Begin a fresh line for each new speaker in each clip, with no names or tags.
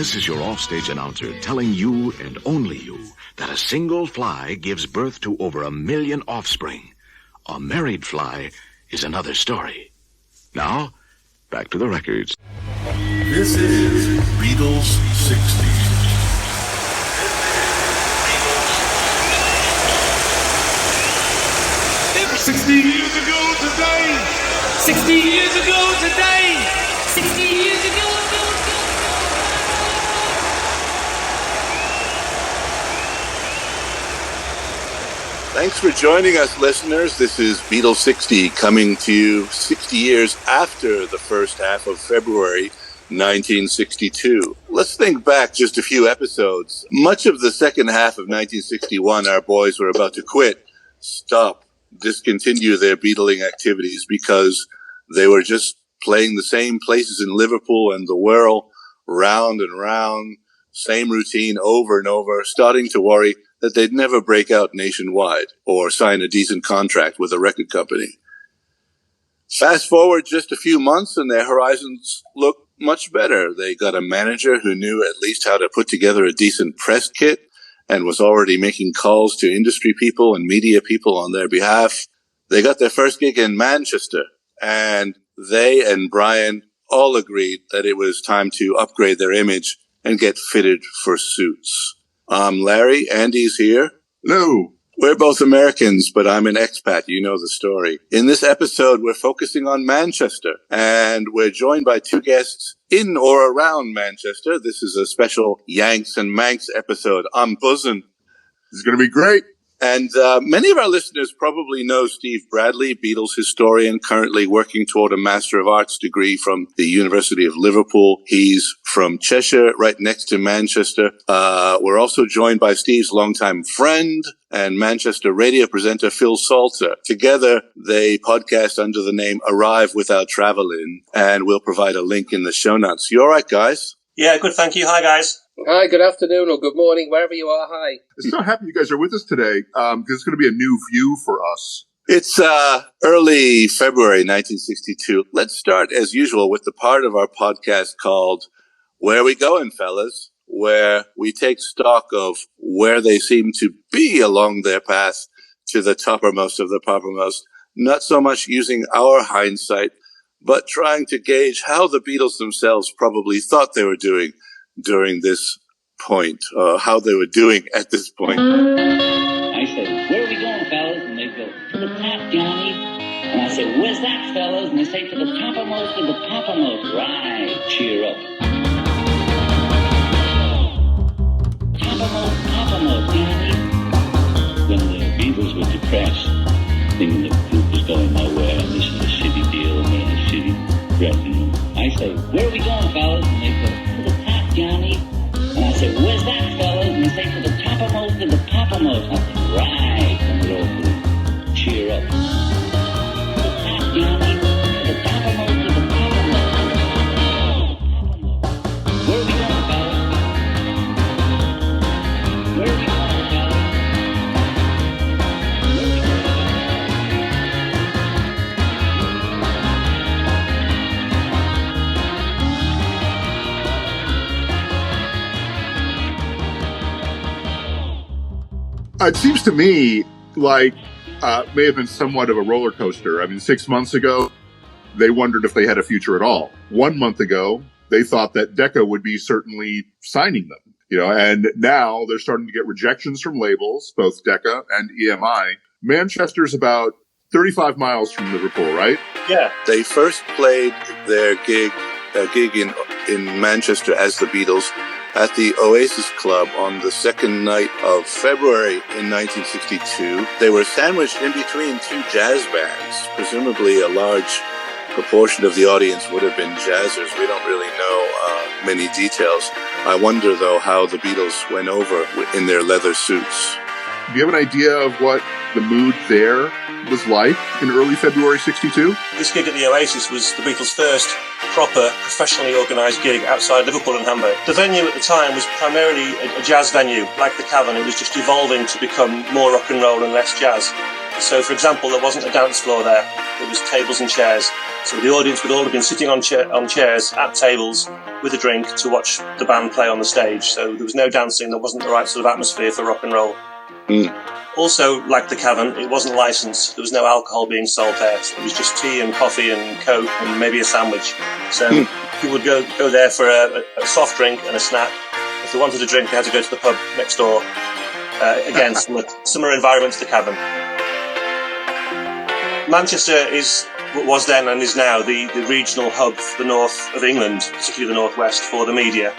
This is your offstage announcer telling you and only you that a single fly gives birth to over 1 million offspring. A married fly is another story. Now, back to the records.
This is Beatles60.
60 years ago today. 60 years ago today. 60 years ago.
Thanks for joining us, listeners. This is Beatles60 coming to you 60 years after the first half of February 1962. Let's think back just a few episodes. Much of the second half of 1961, our boys were about to quit, stop, discontinue their Beatling activities because they were just playing the same places in Liverpool and the Whirl, round and round, same routine over and over, starting to worry that they'd never break out nationwide or sign a decent contract with a record company. Fast forward just a few months and their horizons look much better. They got a manager who knew at least how to put together a decent press kit and was already making calls to industry people and media people on their behalf. They got their first gig in Manchester, and they and Brian all agreed that it was time to upgrade their image and get fitted for suits. I'm Larry. Andy's here.
Hello.
We're both Americans, but I'm an expat. You know the story. In this episode, we're focusing on Manchester, and we're joined by two guests in or around Manchester. This is a special Yanks and Manx episode. I'm buzzing.
This is going to be great.
And many of our listeners probably know Steve Bradley, Beatles historian, currently working toward a Master of Arts degree from the University of Liverpool. He's from Cheshire, right next to Manchester. We're also joined by Steve's longtime friend and Manchester radio presenter Phil Salter. Together, they podcast under the name Arrive Without Travelin', and we'll provide a link in the show notes. You all right, guys?
Yeah, good, thank you. Hi, guys.
Hi, good afternoon or good morning, wherever you are. Hi.
I'm so happy you guys are with us today because it's going to be a new view for us.
It's early February 1962. Let's start, as usual, with the part of our podcast called Where We Going, Fellas, where we take stock of where they seem to be along their path to the toppermost of the poppermost, not so much using our hindsight, but trying to gauge how the Beatles themselves probably thought they were doing during this point, how they were doing at this point.
I said, where are we going, fellas? And they go, to the top, Johnny. And I said, where's that, fellas? And they say, to the toppermost of the poppermost. Right, cheer up. Toppermost, Johnny. When the Beatles were depressed, thinking the group was going nowhere, and this is a shitty deal, and we're in a shitty dressing room. I say, where are we going, fellas? And they go, to the top, Johnny. And I said, where's that, fellas? And they say, to the toppermost of the poppermost. I said, right. And we all go, cheer up. To the top, Johnny. To the toppermost of the poppermost. Where are we going, fellas? Where are we going, fellas? Where are we going,
It seems to me like may have been somewhat of a roller coaster. I mean, 6 months ago, they wondered if they had a future at all. 1 month ago, they thought that Decca would be certainly signing them, and now they're starting to get rejections from labels, both Decca and EMI. Manchester's about 35 miles from Liverpool, right?
Yeah.
They first played their gig in Manchester as the Beatles at the Oasis Club on the second night of February in 1962. They were sandwiched in between two jazz bands. Presumably a large proportion of the audience would have been jazzers. We don't really know many details. I wonder, though, how the Beatles went over in their leather suits.
Do you have an idea of what the mood there was like in early February 62?
This gig at the Oasis was the Beatles' first proper, professionally organised gig outside Liverpool and Hamburg. The venue at the time was primarily a jazz venue, like the Cavern. It was just evolving to become more rock and roll and less jazz. So, for example, there wasn't a dance floor there. There was tables and chairs. So the audience would all have been sitting on chairs at tables with a drink to watch the band play on the stage. So there was no dancing. There wasn't the right sort of atmosphere for rock and roll. Also, like the Cavern, it wasn't licensed. There was no alcohol being sold there. So it was just tea and coffee and Coke and maybe a sandwich. So people would go there for a soft drink and a snack. If they wanted a drink, they had to go to the pub next door. Again, similar environment to the Cavern. Manchester was then and is now the regional hub for the north of England, particularly the northwest, for the media.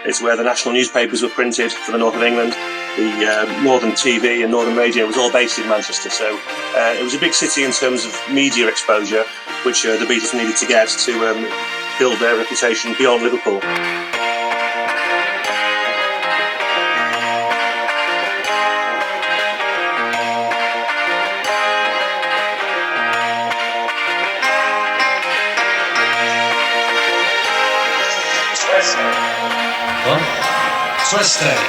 It's where the national newspapers were printed for the north of England. The northern TV and northern radio was all based in Manchester. So it was a big city in terms of media exposure, which the Beatles needed to get to build their reputation beyond Liverpool.
Twisted.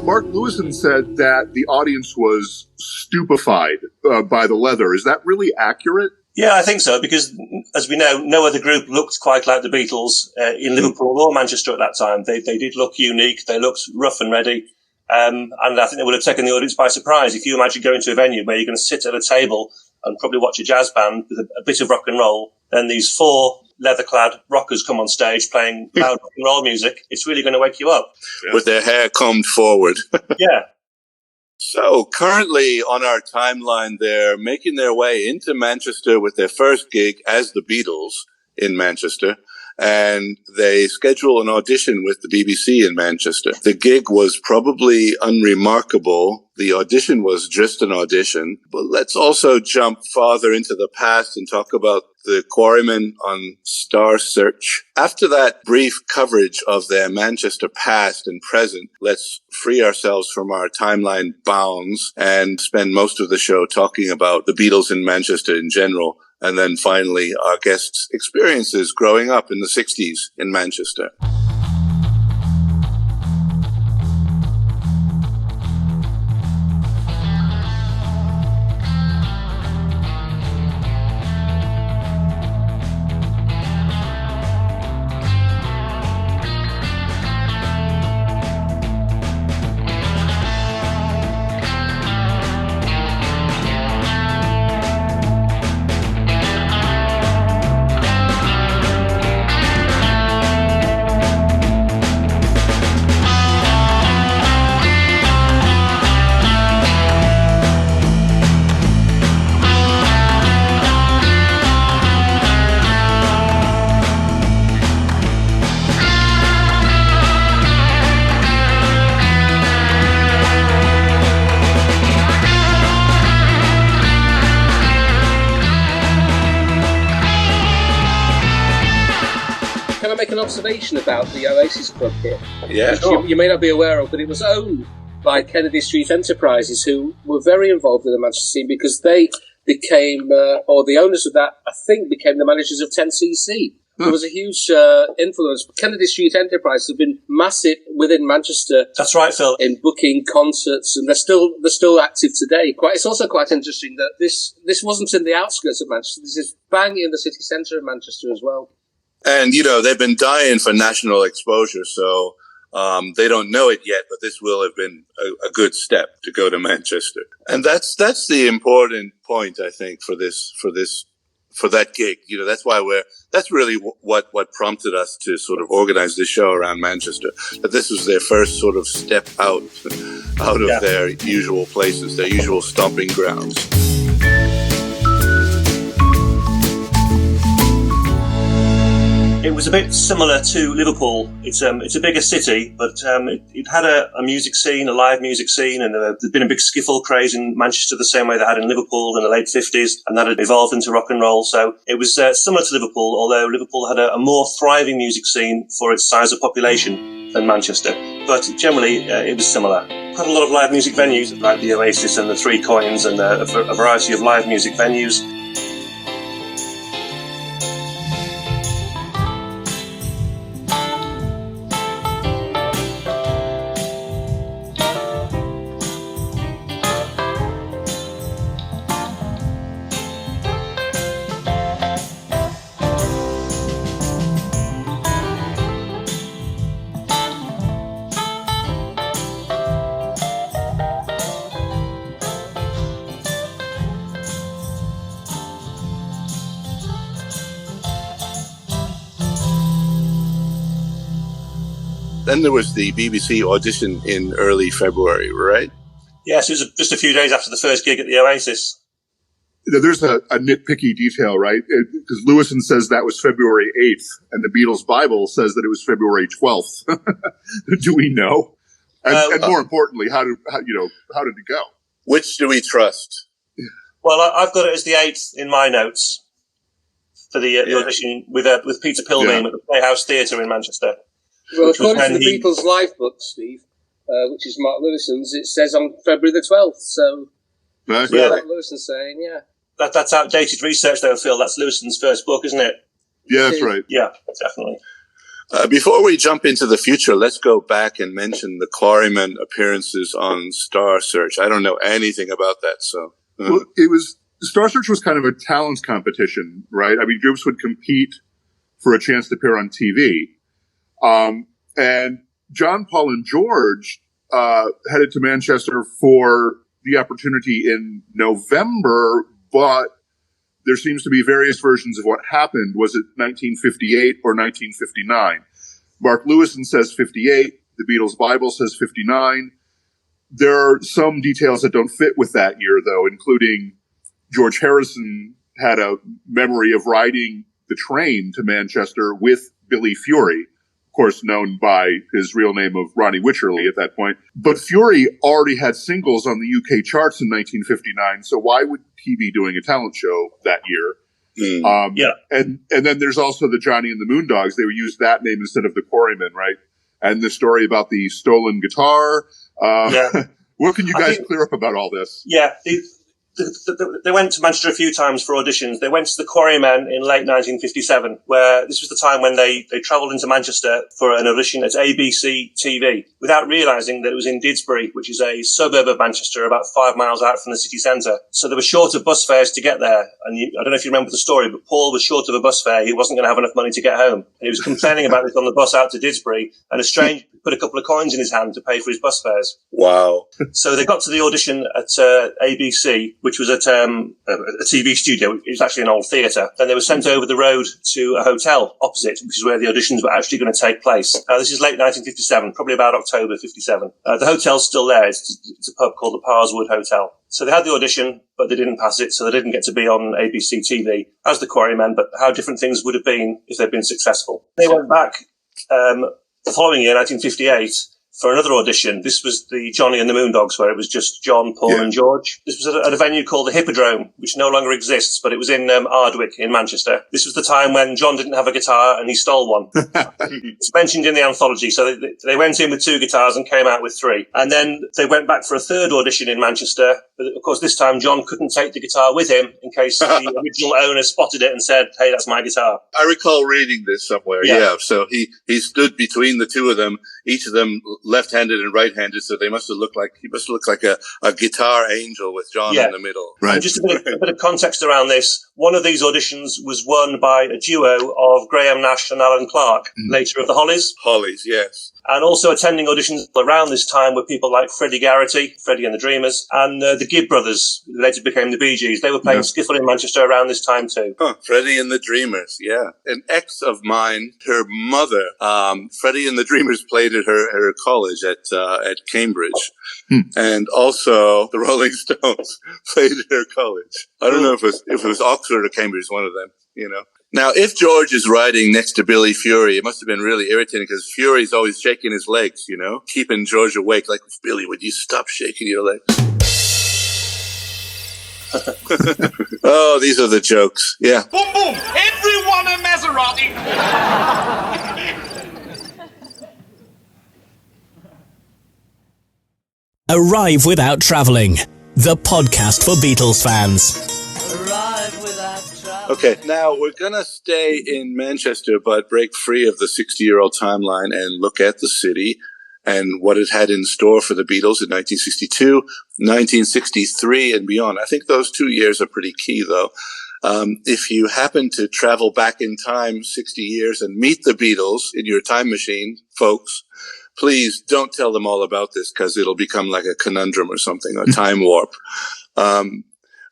Mark Lewison said that the audience was stupefied by the leather. Is that really accurate?
Yeah, I think so, because as we know, no other group looked quite like the Beatles in Liverpool or Manchester at that time. They did look unique. They looked rough and ready. And I think they would have taken the audience by surprise. If you imagine going to a venue where you're going to sit at a table and probably watch a jazz band with a bit of rock and roll, then these four leather-clad rockers come on stage playing loud rock and roll music, it's really going to wake you up.
With their hair combed forward.
Yeah.
So currently on our timeline, they're making their way into Manchester with their first gig as the Beatles in Manchester. And they schedule an audition with the BBC in Manchester. The gig was probably unremarkable. The audition was just an audition. But let's also jump farther into the past and talk about the Quarrymen on Star Search. After that brief coverage of their Manchester past and present, let's free ourselves from our timeline bounds and spend most of the show talking about the Beatles in Manchester in general. And then finally, our guests' experiences growing up in the 60s in Manchester.
An observation about the Oasis Club here,
Yeah,
which you may not be aware of, but it was owned by Kennedy Street Enterprises, who were very involved in the Manchester scene because they became, or the owners of that, I think, became the managers of 10cc. There was a huge influence. Kennedy Street Enterprises have been massive within Manchester.
That's right, Phil.
In booking concerts, and they're still active today. It's also quite interesting that this wasn't in the outskirts of Manchester. This is bang in the city centre of Manchester as well.
And, they've been dying for national exposure, so they don't know it yet, but this will have been a good step to go to Manchester. And that's the important point, I think, for that gig. That's really what prompted us to sort of organize this show around Manchester. That this was their first sort of step out of their usual places, their usual stomping grounds.
It was a bit similar to Liverpool. It's a bigger city, but it had a music scene, a live music scene, and there'd been a big skiffle craze in Manchester the same way they had in Liverpool in the late 50s, and that had evolved into rock and roll. So it was similar to Liverpool, although Liverpool had a more thriving music scene for its size of population than Manchester. But generally, it was similar. Quite a lot of live music venues, like the Oasis and the Three Coins, and a variety of live music venues.
Then there was the BBC audition in early February, right?
Yes, it was just a few days after the first gig at the Oasis.
There's a nitpicky detail, right? Because Lewison says that was February 8th, and the Beatles Bible says that it was February 12th. Do we know? And more importantly, how did it go?
Which do we trust?
Well, I've got it as the 8th in my notes for the audition with Peter Pilbeam at the Playhouse Theatre in Manchester.
Well, according to the Beatles Live book, Steve, which is Mark Lewison's, it says on February the 12th. So,
Nice.
yeah, Mark Lewison's saying,
That's outdated research, though, Phil. That's Lewison's first book, isn't it?
Yeah, that's right.
Yeah, definitely.
Before we jump into the future, let's go back and mention the Quarrymen appearances on Star Search. I don't know anything about that, so.
Well, Star Search was kind of a talent competition, right? I mean, groups would compete for a chance to appear on TV. And John, Paul, and George headed to Manchester for the opportunity in November, but there seems to be various versions of what happened. Was it 1958 or 1959? Mark Lewison says 58. The Beatles Bible says 59. There are some details that don't fit with that year, though, including George Harrison had a memory of riding the train to Manchester with Billy Fury, of course, known by his real name of Ronnie Wycherley at that point. But Fury already had singles on the UK charts in 1959, so why would he be doing a talent show that year? And then there's also the Johnny and the Moondogs. They would use that name instead of the Quarrymen, right? And the story about the stolen guitar. What can you guys clear up about all this?
Yeah, they went to Manchester a few times for auditions. They went to the Quarrymen in late 1957, where this was the time when they travelled into Manchester for an audition at ABC TV, without realising that it was in Didsbury, which is a suburb of Manchester about 5 miles out from the city centre. So they were short of bus fares to get there. And I don't know if you remember the story, but Paul was short of a bus fare. He wasn't going to have enough money to get home. And he was complaining about this on the bus out to Didsbury, and a stranger put a couple of coins in his hand to pay for his bus fares.
Wow.
So they got to the audition at ABC, which was at a TV studio. It was actually an old theatre. Then they were sent over the road to a hotel opposite, which is where the auditions were actually going to take place. This is late 1957, probably about October 57. The hotel's still there. It's a pub called the Parswood Hotel. So they had the audition, but they didn't pass it, so they didn't get to be on ABC TV as the Quarrymen, but how different things would have been if they'd been successful. They went back the following year, 1958, for another audition. This was the Johnny and the Moondogs, where it was just John, Paul and George. This was at a venue called the Hippodrome, which no longer exists, but it was in Ardwick in Manchester. This was the time when John didn't have a guitar and he stole one. It's mentioned in the anthology. So they went in with 2 guitars and came out with 3. And then they went back for a third audition in Manchester. But of course, this time John couldn't take the guitar with him in case the original owner spotted it and said, "Hey, that's my guitar."
I recall reading this somewhere. Yeah. So he stood between the two of them, each of them left-handed and right-handed. So he must look like a guitar angel with John in the middle.
Right. And just a bit of context around this. One of these auditions was won by a duo of Graham Nash and Alan Clark, later of the Hollies.
Hollies, yes.
And also attending auditions around this time were people like Freddie Garrity, Freddie and the Dreamers, and the Gibb Brothers, who later became the Bee Gees. They were playing skiffle in Manchester around this time too.
Freddie and the Dreamers, yeah. An ex of mine, her mother, Freddie and the Dreamers played at her college at Cambridge. And also the Rolling Stones played at her college. I don't know if it was Oxford or Cambridge, one of them, you know. Now, if George is riding next to Billy Fury, it must have been really irritating because Fury's always shaking his legs, you know, keeping George awake. Like, Billy, would you stop shaking your legs? Oh, these are the jokes. Yeah.
Boom, boom. Everyone a Maserati.
Arrive Without Travelling, the podcast for Beatles fans.
Okay, now we're going to stay in Manchester, but break free of the 60-year-old timeline and look at the city and what it had in store for the Beatles in 1962, 1963, and beyond. I think those 2 years are pretty key, though. If you happen to travel back in time 60 years and meet the Beatles in your time machine, folks, please don't tell them all about this because it'll become like a conundrum or something, a time warp.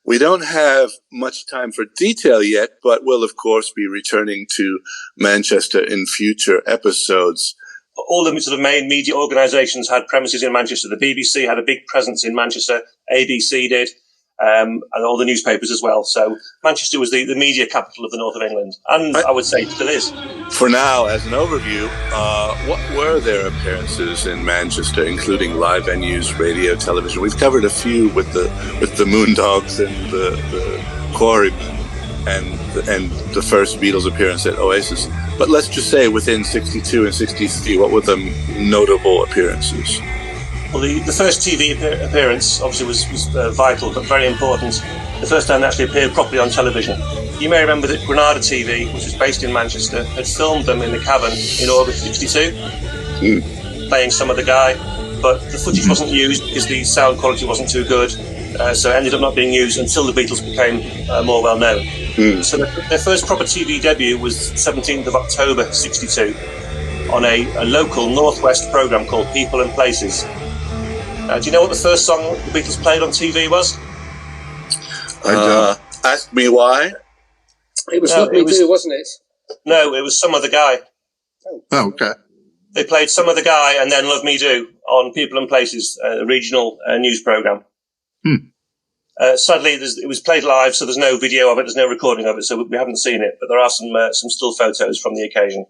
We don't have much time for detail yet, but we'll, of course, be returning to Manchester in future episodes.
All the sort of main media organisations had premises in Manchester. The BBC had a big presence in Manchester. ABC did, and all the newspapers as well. So Manchester was the media capital of the north of England, and I would say still is. For
now, as an overview, what were their appearances in Manchester, including live venues, radio, television? We've covered a few with the Moondogs and the Quarrymen and the first Beatles appearance at Oasis. But let's just say within 62 and 63, what were the notable appearances?
Well, the first TV appearance obviously was vital, but very important. The first time they actually appeared properly on television. You may remember that Granada TV, which was based in Manchester, had filmed them in the Cavern in August 62, playing Some Other Guy, but the footage wasn't used because the sound quality wasn't too good, so it ended up not being used until the Beatles became more well known. So their first proper TV debut was 17th of October 62 on a local Northwest programme called People and Places. Do you know what the first song the Beatles played on TV was?
Ask Me Why?
It was Love Me Do, wasn't it?
No, it was Some Other Guy.
Oh, okay.
They played Some Other Guy and then Love Me Do on People and Places, a regional news programme. Sadly, it was played live, so there's no video of it, there's no recording of it, so we haven't seen it, but there are some still photos from the occasion.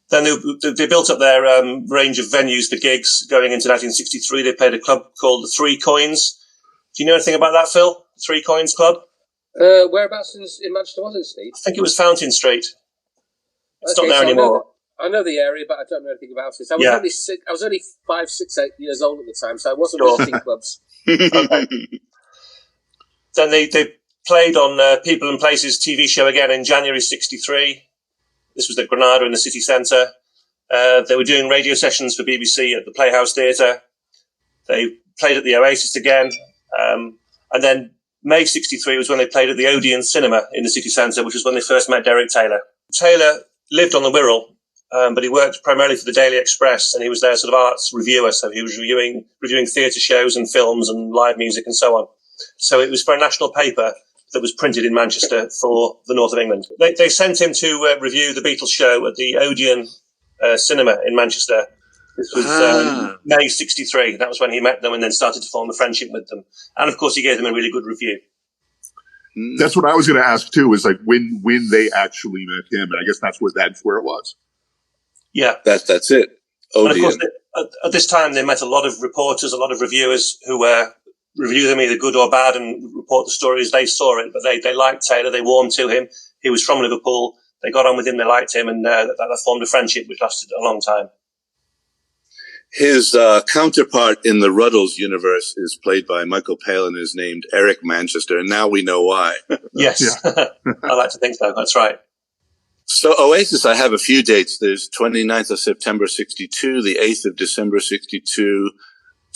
Then they built up their range of venues for gigs going into 1963. They played a club called the Three Coins. Do you know anything about that, Phil? The Three Coins Club?
Whereabouts in Manchester was it, Steve?
I think it was Fountain Street. It's not there
so
anymore.
I know the area, but I don't know anything about it. I was only 5, 6, 8 years old at the time, so I wasn't visiting clubs.
Okay. Then they played on People and Places TV show again in January 63. This was at Granada in the city centre. They were doing radio sessions for BBC at the Playhouse Theatre. They played at the Oasis again. And then May 63 was when they played at the Odeon Cinema in the city centre, which was when they first met Derek Taylor. Taylor lived on the Wirral, but he worked primarily for the Daily Express, and he was their sort of arts reviewer. So he was reviewing theatre shows and films and live music and so on. So it was for a national paper that was printed in Manchester for the north of England. They sent him to review the Beatles show at the Odeon Cinema in Manchester. This was May 63. That was when he met them and then started to form a friendship with them. And, of course, he gave them a really good review.
That's what I was going to ask, too, is like when they actually met him. And I guess that's where it was.
Yeah.
That's it. Odeon.
And, of course, at this time, they met a lot of reporters, a lot of reviewers who review them either good or bad and report the story as they saw it. But they liked Taylor. They warmed to him. He was from Liverpool. They got on with him. They liked him. And that formed a friendship which lasted a long time.
His counterpart in the Ruddles universe is played by Michael Palin, is named Eric Manchester, and now we know why.
Yes, I like to think so. That's right.
So Oasis, I have a few dates. There's 29th of September 62, the 8th of December 62,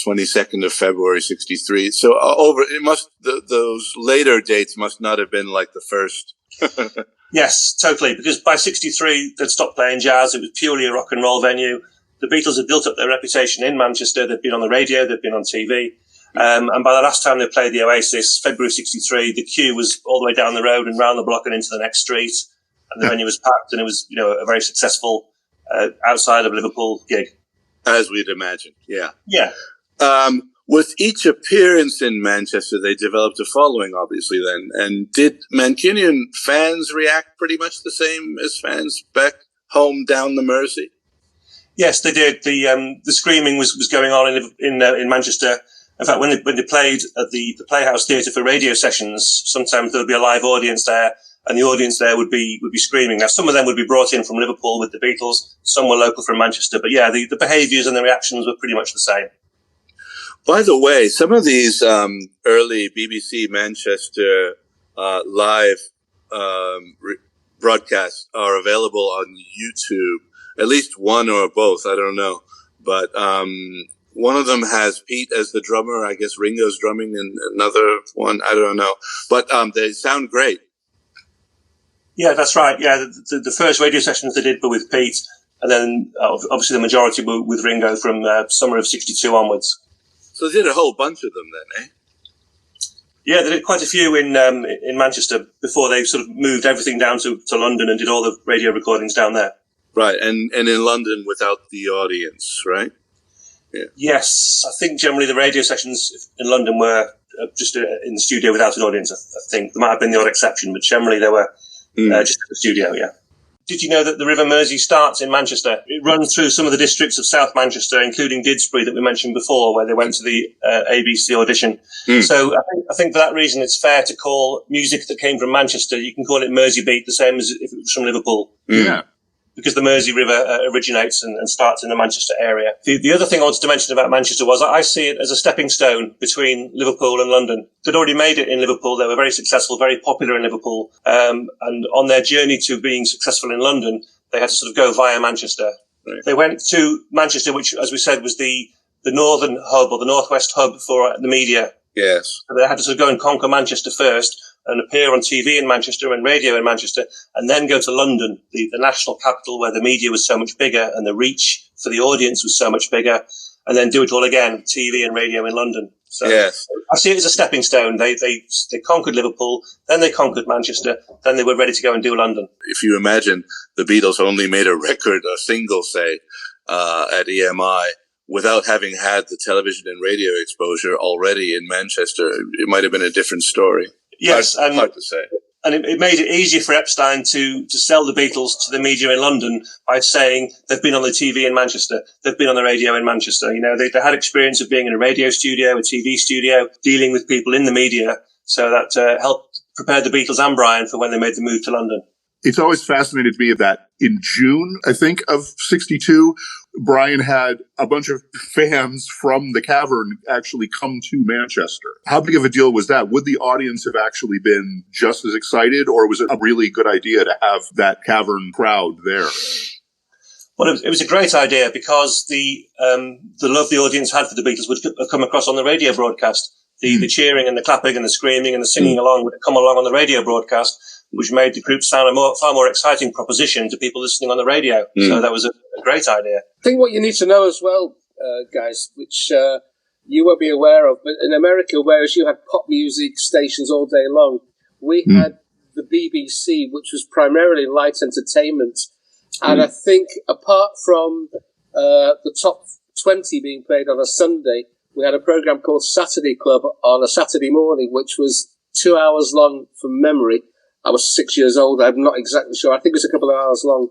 22nd of February 63. So those later dates must not have been like the first.
Yes, totally. Because by 63, they'd stopped playing jazz. It was purely a rock and roll venue. The Beatles had built up their reputation in Manchester. They'd been on the radio. They'd been on TV. And by the last time they played the Oasis, February 63, the queue was all the way down the road and round the block and into the next street. And the venue was packed, and it was, a very successful outside of Liverpool gig.
As we'd imagine, yeah.
Yeah.
With each appearance in Manchester, they developed a following, obviously, then. And did Mancunian fans react pretty much the same as fans back home down the Mersey?
Yes, they did. The screaming was going on in Manchester. In fact, when they played at the Playhouse Theatre for radio sessions, sometimes there would be a live audience there, and the audience there would be screaming. Now, some of them would be brought in from Liverpool with the Beatles. Some were local from Manchester. But yeah, the behaviours and the reactions were pretty much the same.
By the way, some of these early BBC Manchester live broadcasts are available on YouTube. At least one or both, I don't know. But one of them has Pete as the drummer. I guess Ringo's drumming, and another one, I don't know. But they sound great.
Yeah, that's right. Yeah, the first radio sessions they did were with Pete, and then obviously the majority were with Ringo from summer of '62 onwards.
So they did a whole bunch of them then, eh?
Yeah, they did quite a few in Manchester before they sort of moved everything down to London and did all the radio recordings down there.
Right, and in London without the audience, right? Yeah.
Yes, I think generally the radio sessions in London were just in the studio without an audience. I think there might have been the odd exception, but generally they were just in the studio, yeah. Did you know that the River Mersey starts in Manchester? It runs through some of the districts of South Manchester, including Didsbury that we mentioned before, where they went to the ABC audition. So I think for that reason, it's fair to call music that came from Manchester, you can call it Mersey beat, the same as if it was from Liverpool.
Yeah.
Because the Mersey River originates and starts in the Manchester area. The other thing I wanted to mention about Manchester was I see it as a stepping stone between Liverpool and London. They'd already made it in Liverpool. They were very successful, very popular in Liverpool. And on their journey to being successful in London, they had to sort of go via Manchester. Right. They went to Manchester, which, as we said, was the northern hub or the northwest hub for the media.
Yes.
So they had to sort of go and conquer Manchester first, and appear on TV in Manchester and radio in Manchester, and then go to London, the national capital where the media was so much bigger and the reach for the audience was so much bigger, and then do it all again, TV and radio in London. So yes. I see it as a stepping stone. They conquered Liverpool, then they conquered Manchester, then they were ready to go and do London.
If you imagine the Beatles only made a single, say, at EMI, without having had the television and radio exposure already in Manchester, it might have been a different story.
Yes,
hard to say.
And it made it easier for Epstein to sell the Beatles to the media in London by saying they've been on the TV in Manchester, they've been on the radio in Manchester. You know, they had experience of being in a radio studio, a TV studio, dealing with people in the media. So that helped prepare the Beatles and Brian for when they made the move to London.
It's always fascinated me that in June, I think, of '62, Brian had a bunch of fans from the Cavern actually come to Manchester. How big of a deal was that? Would the audience have actually been just as excited, or was it a really good idea to have that Cavern crowd there?
Well, it was a great idea because the love the audience had for the Beatles would come across on the radio broadcast. The cheering and the clapping and the screaming and the singing along would come along on the radio broadcast, which made the group sound a far more exciting proposition to people listening on the radio. So that was a great idea.
I think what you need to know as well, guys, which you won't be aware of, but in America, whereas you had pop music stations all day long, we had the BBC, which was primarily light entertainment. And I think apart from the top 20 being played on a Sunday, we had a program called Saturday Club on a Saturday morning, which was 2 hours long from memory. I was 6 years old. I'm not exactly sure. I think it was a couple of hours long.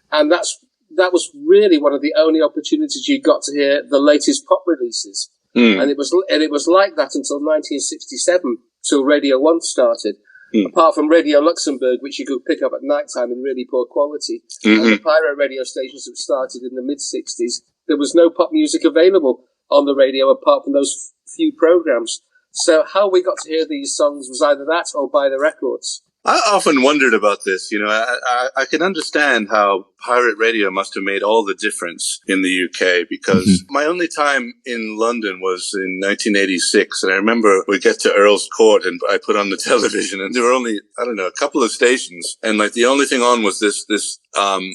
And that was really one of the only opportunities you got to hear the latest pop releases. And it was like that until 1967, till Radio 1 started. Apart from Radio Luxembourg, which you could pick up at night time in really poor quality. And the pirate radio stations that started in the mid-60s, there was no pop music available on the radio apart from those few programs. So how we got to hear these songs was either that or buy the records.
I often wondered about this. You know, I can understand how pirate radio must have made all the difference in the UK, because my only time in London was in 1986. And I remember we get to Earl's Court and I put on the television and there were only, I don't know, a couple of stations. And like the only thing on was this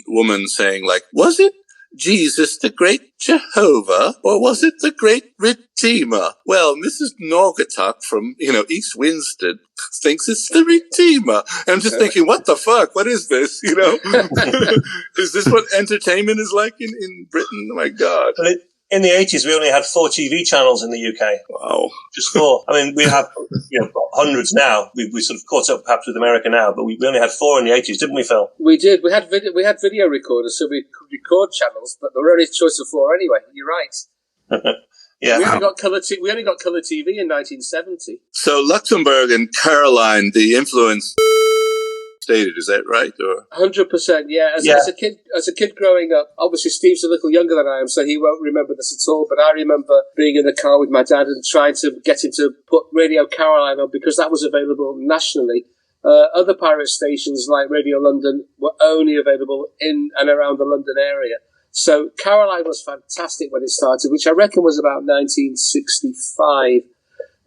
woman saying like, was it Jesus the great Jehovah, or was it the great Redeemer? Well, Mrs. Naugatuck from, East Winston thinks it's the Redeemer. And I'm just thinking, what the fuck? What is this? Is this what entertainment is like in Britain? Oh my God.
In the 80s, we only had 4 TV channels in the UK.
Wow.
Just 4. I mean, we have hundreds now. We sort of caught up perhaps with America now, but we only had 4 in the 80s, didn't we, Phil?
We did. We had video recorders, so we could record channels, but there were only a choice of 4 anyway. You're right.
Yeah.
We only got colour TV in 1970.
So Luxembourg and Caroline, the influence stated, is that right? Or
100%, yeah. As a kid growing up, obviously Steve's a little younger than I am, so he won't remember this at all. But I remember being in the car with my dad and trying to get him to put Radio Caroline on because that was available nationally. Other pirate stations like Radio London were only available in and around the London area. So Caroline was fantastic when it started, which I reckon was about 1965,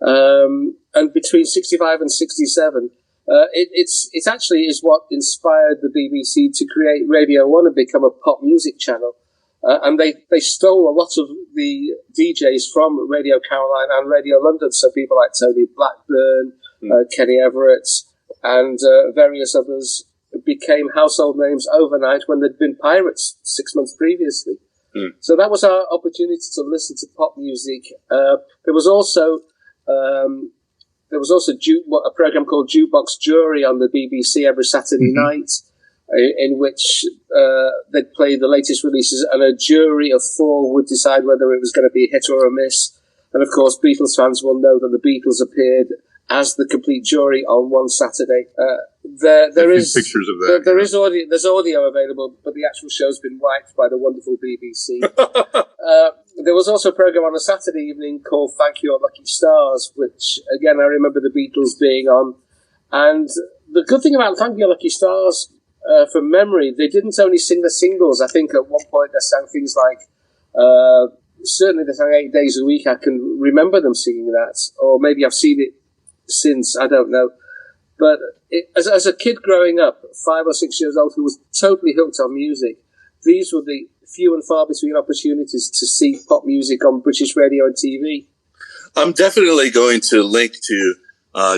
and between 65 and 67. It actually is what inspired the BBC to create Radio 1 and become a pop music channel. And they stole a lot of the DJs from Radio Caroline and Radio London. So people like Tony Blackburn, Kenny Everett, and various others became household names overnight when they'd been pirates 6 months previously. So that was our opportunity to listen to pop music. There was also a program called Jukebox Jury on the BBC every Saturday night, in which they'd play the latest releases, and a jury of 4 would decide whether it was going to be a hit or a miss. And of course, Beatles fans will know that the Beatles appeared as the complete jury on one Saturday. There is
pictures of that.
There's audio available, but the actual show's been wiped by the wonderful BBC. There was also a program on a Saturday evening called Thank Your Lucky Stars, which, again, I remember the Beatles being on. And the good thing about Thank Your Lucky Stars, from memory, they didn't only sing the singles. I think at one point they sang things like, certainly they sang 8 Days a Week. I can remember them singing that. Or maybe I've seen it since, I don't know. But as a kid growing up, 5 or 6 years old, who was totally hooked on music, these were the few and far between opportunities to see pop music on British radio and TV.
I'm definitely going to link to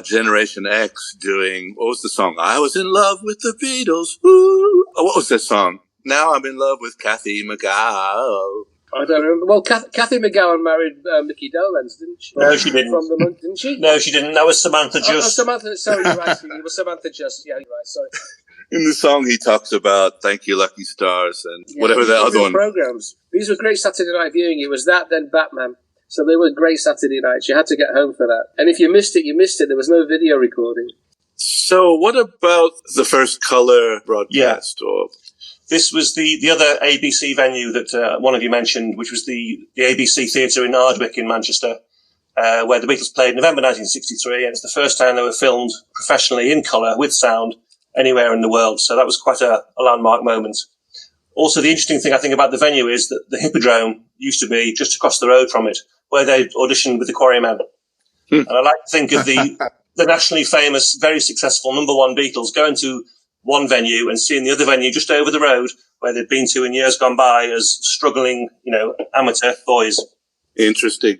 Generation X doing, what was the song? I was in love with the Beatles. Ooh. Oh, what was that song? Now I'm in love with Kathy McGowan.
I don't remember. Well, Kathy McGowan married Mickey Dolenz, didn't she?
No, she didn't.
From the month, didn't she?
No, she didn't. That was Samantha Just.
Sorry, you're right. It was Samantha Just. Yeah, you're right. Sorry.
In the song, he talks about Thank You Lucky Stars and whatever the other one.
Programs. These were great Saturday night viewing. It was that, then Batman. So they were great Saturday nights. You had to get home for that. And if you missed it, you missed it. There was no video recording.
So what about the first colour broadcast?
Yeah. This was the other ABC venue that one of you mentioned, which was the ABC Theatre in Ardwick in Manchester, where the Beatles played in November 1963. And it's the first time they were filmed professionally in colour with sound anywhere in the world. So that was quite a landmark moment. Also, the interesting thing I think about the venue is that the Hippodrome used to be just across the road from it, where they auditioned with the Quarrymen. And I like to think of the nationally famous, very successful #1 Beatles going to one venue and seeing the other venue just over the road where they'd been to in years gone by as struggling, amateur boys.
Interesting.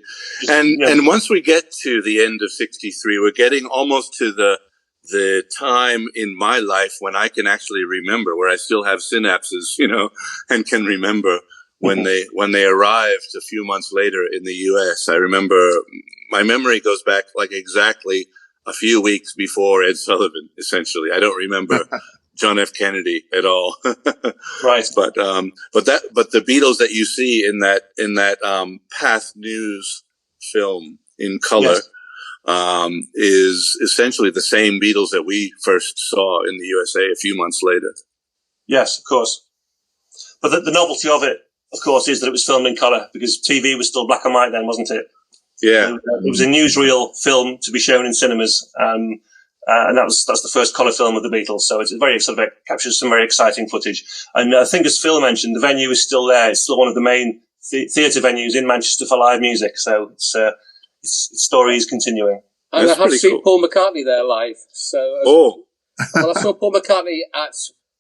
And once we get to the end of 63, we're getting almost to the time in my life when I can actually remember, where I still have synapses, and can remember when they arrived a few months later in the US. I remember my memory goes back like exactly a few weeks before Ed Sullivan, essentially. I don't remember John F. Kennedy at all.
Right.
But the Beatles that you see in that Path News film in color, is essentially the same Beatles that we first saw in the USA a few months later.
Yes, of course. But the novelty of it, of course, is that it was filmed in colour, because TV was still black and white then, wasn't it?
Yeah.
It was a newsreel film to be shown in cinemas, and that's the first colour film of the Beatles. So it's very captures some very exciting footage. And I think, as Phil mentioned, the venue is still there. It's still one of the main theatre venues in Manchester for live music. So its story is continuing.
And I have seen Paul McCartney there live. Well, I saw Paul McCartney at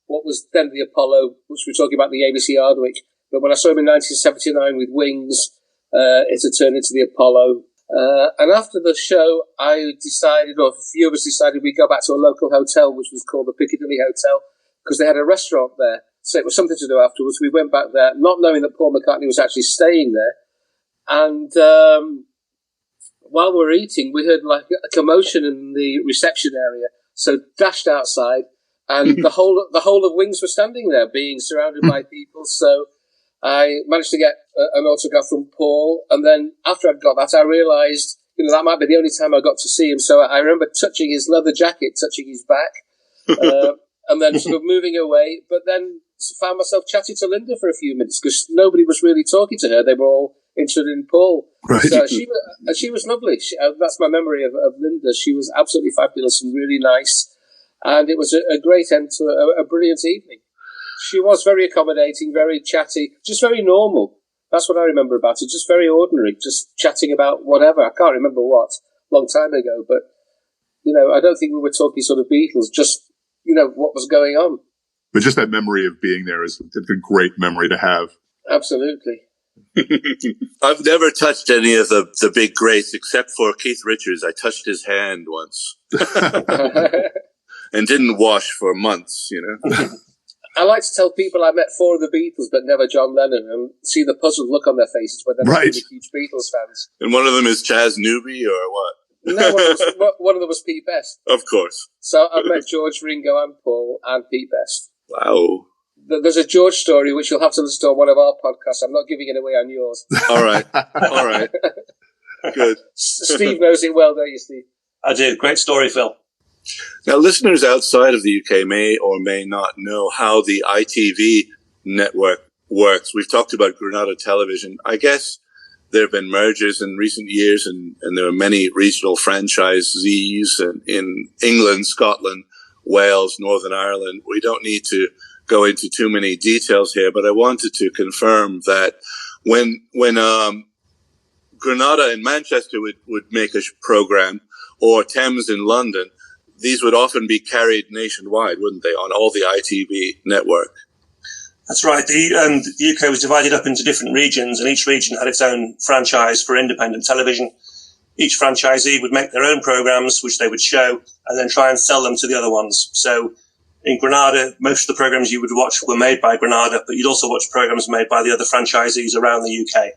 what was then the Apollo, which we're talking about, the ABC Ardwick. But when I saw him in 1979 with Wings, it had turned into the Apollo. And after the show, I decided, or a few of us decided, we'd go back to a local hotel, which was called the Piccadilly Hotel, because they had a restaurant there. So it was something to do afterwards. We went back there, not knowing that Paul McCartney was actually staying there. And while we were eating, we heard like a commotion in the reception area. So dashed outside, and the whole of Wings were standing there, being surrounded by people. So I managed to get an autograph from Paul, and then after I'd got that, I realised, that might be the only time I got to see him. So I remember touching his leather jacket, touching his back, and then sort of moving away. But then found myself chatting to Linda for a few minutes because nobody was really talking to her. They were all interested in Paul. Right. So she was lovely. That's my memory of Linda. She was absolutely fabulous and really nice. And it was a great end to a brilliant evening. She was very accommodating, very chatty, just very normal. That's what I remember about it. Just very ordinary, just chatting about whatever. I can't remember what, long time ago. But, I don't think we were talking sort of Beatles, just, what was going on.
But just that memory of being there is a great memory to have.
Absolutely.
I've never touched any of the big greats except for Keith Richards. I touched his hand once and didn't wash for months,
I like to tell people I met 4 of the Beatles, but never John Lennon, and see the puzzled look on their faces when they're really huge Beatles fans.
And one of them is Chaz Newby, or what?
No, one of them was Pete Best.
Of course.
So I've met George, Ringo, and Paul, and Pete Best.
Wow.
There's a George story which you'll have to listen to on one of our podcasts. I'm not giving it away on yours.
All right. Good.
Steve knows it well, don't you, Steve?
I do. Great story, Phil.
Now, listeners outside of the UK may or may not know how the ITV network works. We've talked about Granada Television. I guess there have been mergers in recent years, and there are many regional franchisees in England, Scotland, Wales, Northern Ireland. We don't need to go into too many details here, but I wanted to confirm that when Granada in Manchester would make a program, or Thames in London, these would often be carried nationwide, wouldn't they, on all the ITV network?
That's right. The UK was divided up into different regions, and each region had its own franchise for independent television. Each franchisee would make their own programs, which they would show, and then try and sell them to the other ones. So in Granada, most of the programs you would watch were made by Granada, but you'd also watch programs made by the other franchisees around the UK.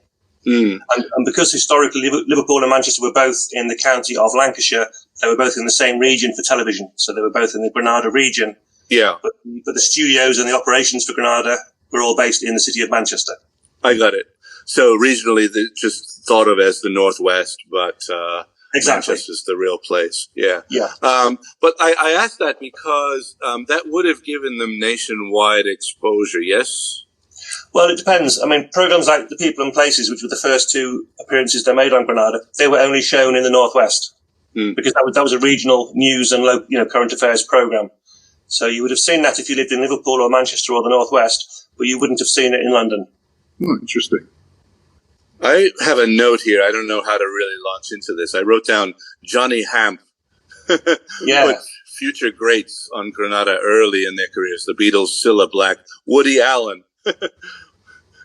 And because historically Liverpool and Manchester were both in the county of Lancashire, they were both in the same region for television. So they were both in the Granada region.
Yeah.
But the studios and the operations for Granada were all based in the city of Manchester.
I got it. So regionally, they're just thought of as the Northwest, but
exactly.
Manchester's the real place. Yeah.
Yeah.
But I asked that because that would have given them nationwide exposure, yes?
Well, it depends. I mean, programs like The People and Places, which were the first 2 appearances they made on Granada, they were only shown in the Northwest because that was a regional news and current affairs program. So you would have seen that if you lived in Liverpool or Manchester or the Northwest, but you wouldn't have seen it in London.
Interesting.
I have a note here. I don't know how to really launch into this. I wrote down Johnny Hamp.
Yeah.
Future greats on Granada early in their careers. The Beatles, Cilla Black, Woody Allen.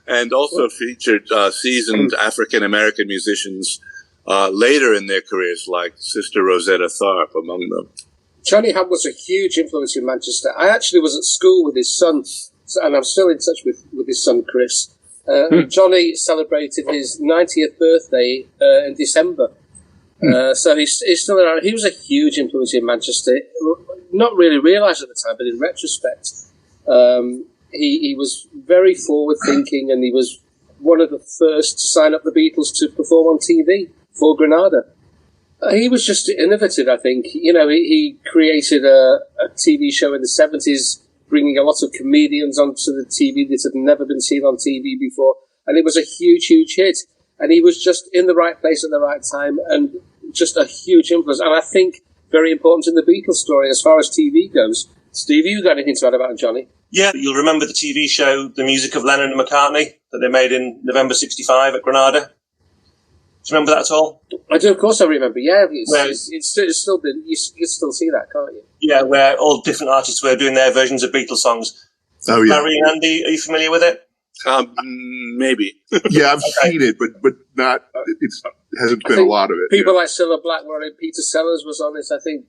And also featured seasoned African-American musicians later in their careers, like Sister Rosetta Tharpe among them.
Johnny Hamp was a huge influence in Manchester. I actually was at school with his son, and I'm still in touch with his son, Chris. Johnny celebrated his 90th birthday in December. So he's still around. He was a huge influence in Manchester. Not really realised at the time, but in retrospect, he was very forward-thinking, and he was one of the first to sign up the Beatles to perform on TV for Granada. He was just innovative, I think. He created a TV show in the 70s, bringing a lot of comedians onto the TV that had never been seen on TV before. And it was a huge, huge hit. And he was just in the right place at the right time, and just a huge influence. And I think very important in the Beatles story as far as TV goes. Steve, you got anything to add about Johnny?
Yeah, you'll remember the TV show, The Music of Lennon and McCartney, that they made in November 65 at Granada. Do you remember that at all?
I do, of course I remember, yeah. It's still been, you can still see that, can't you?
Yeah, where all different artists were doing their versions of Beatles songs.
Oh, yeah.
Larry and Andy, are you familiar with it?
Maybe.
Yeah, I've seen it, but not, it hasn't been a lot of it.
People like Cilla Black were on it, Peter Sellers was on it, I think.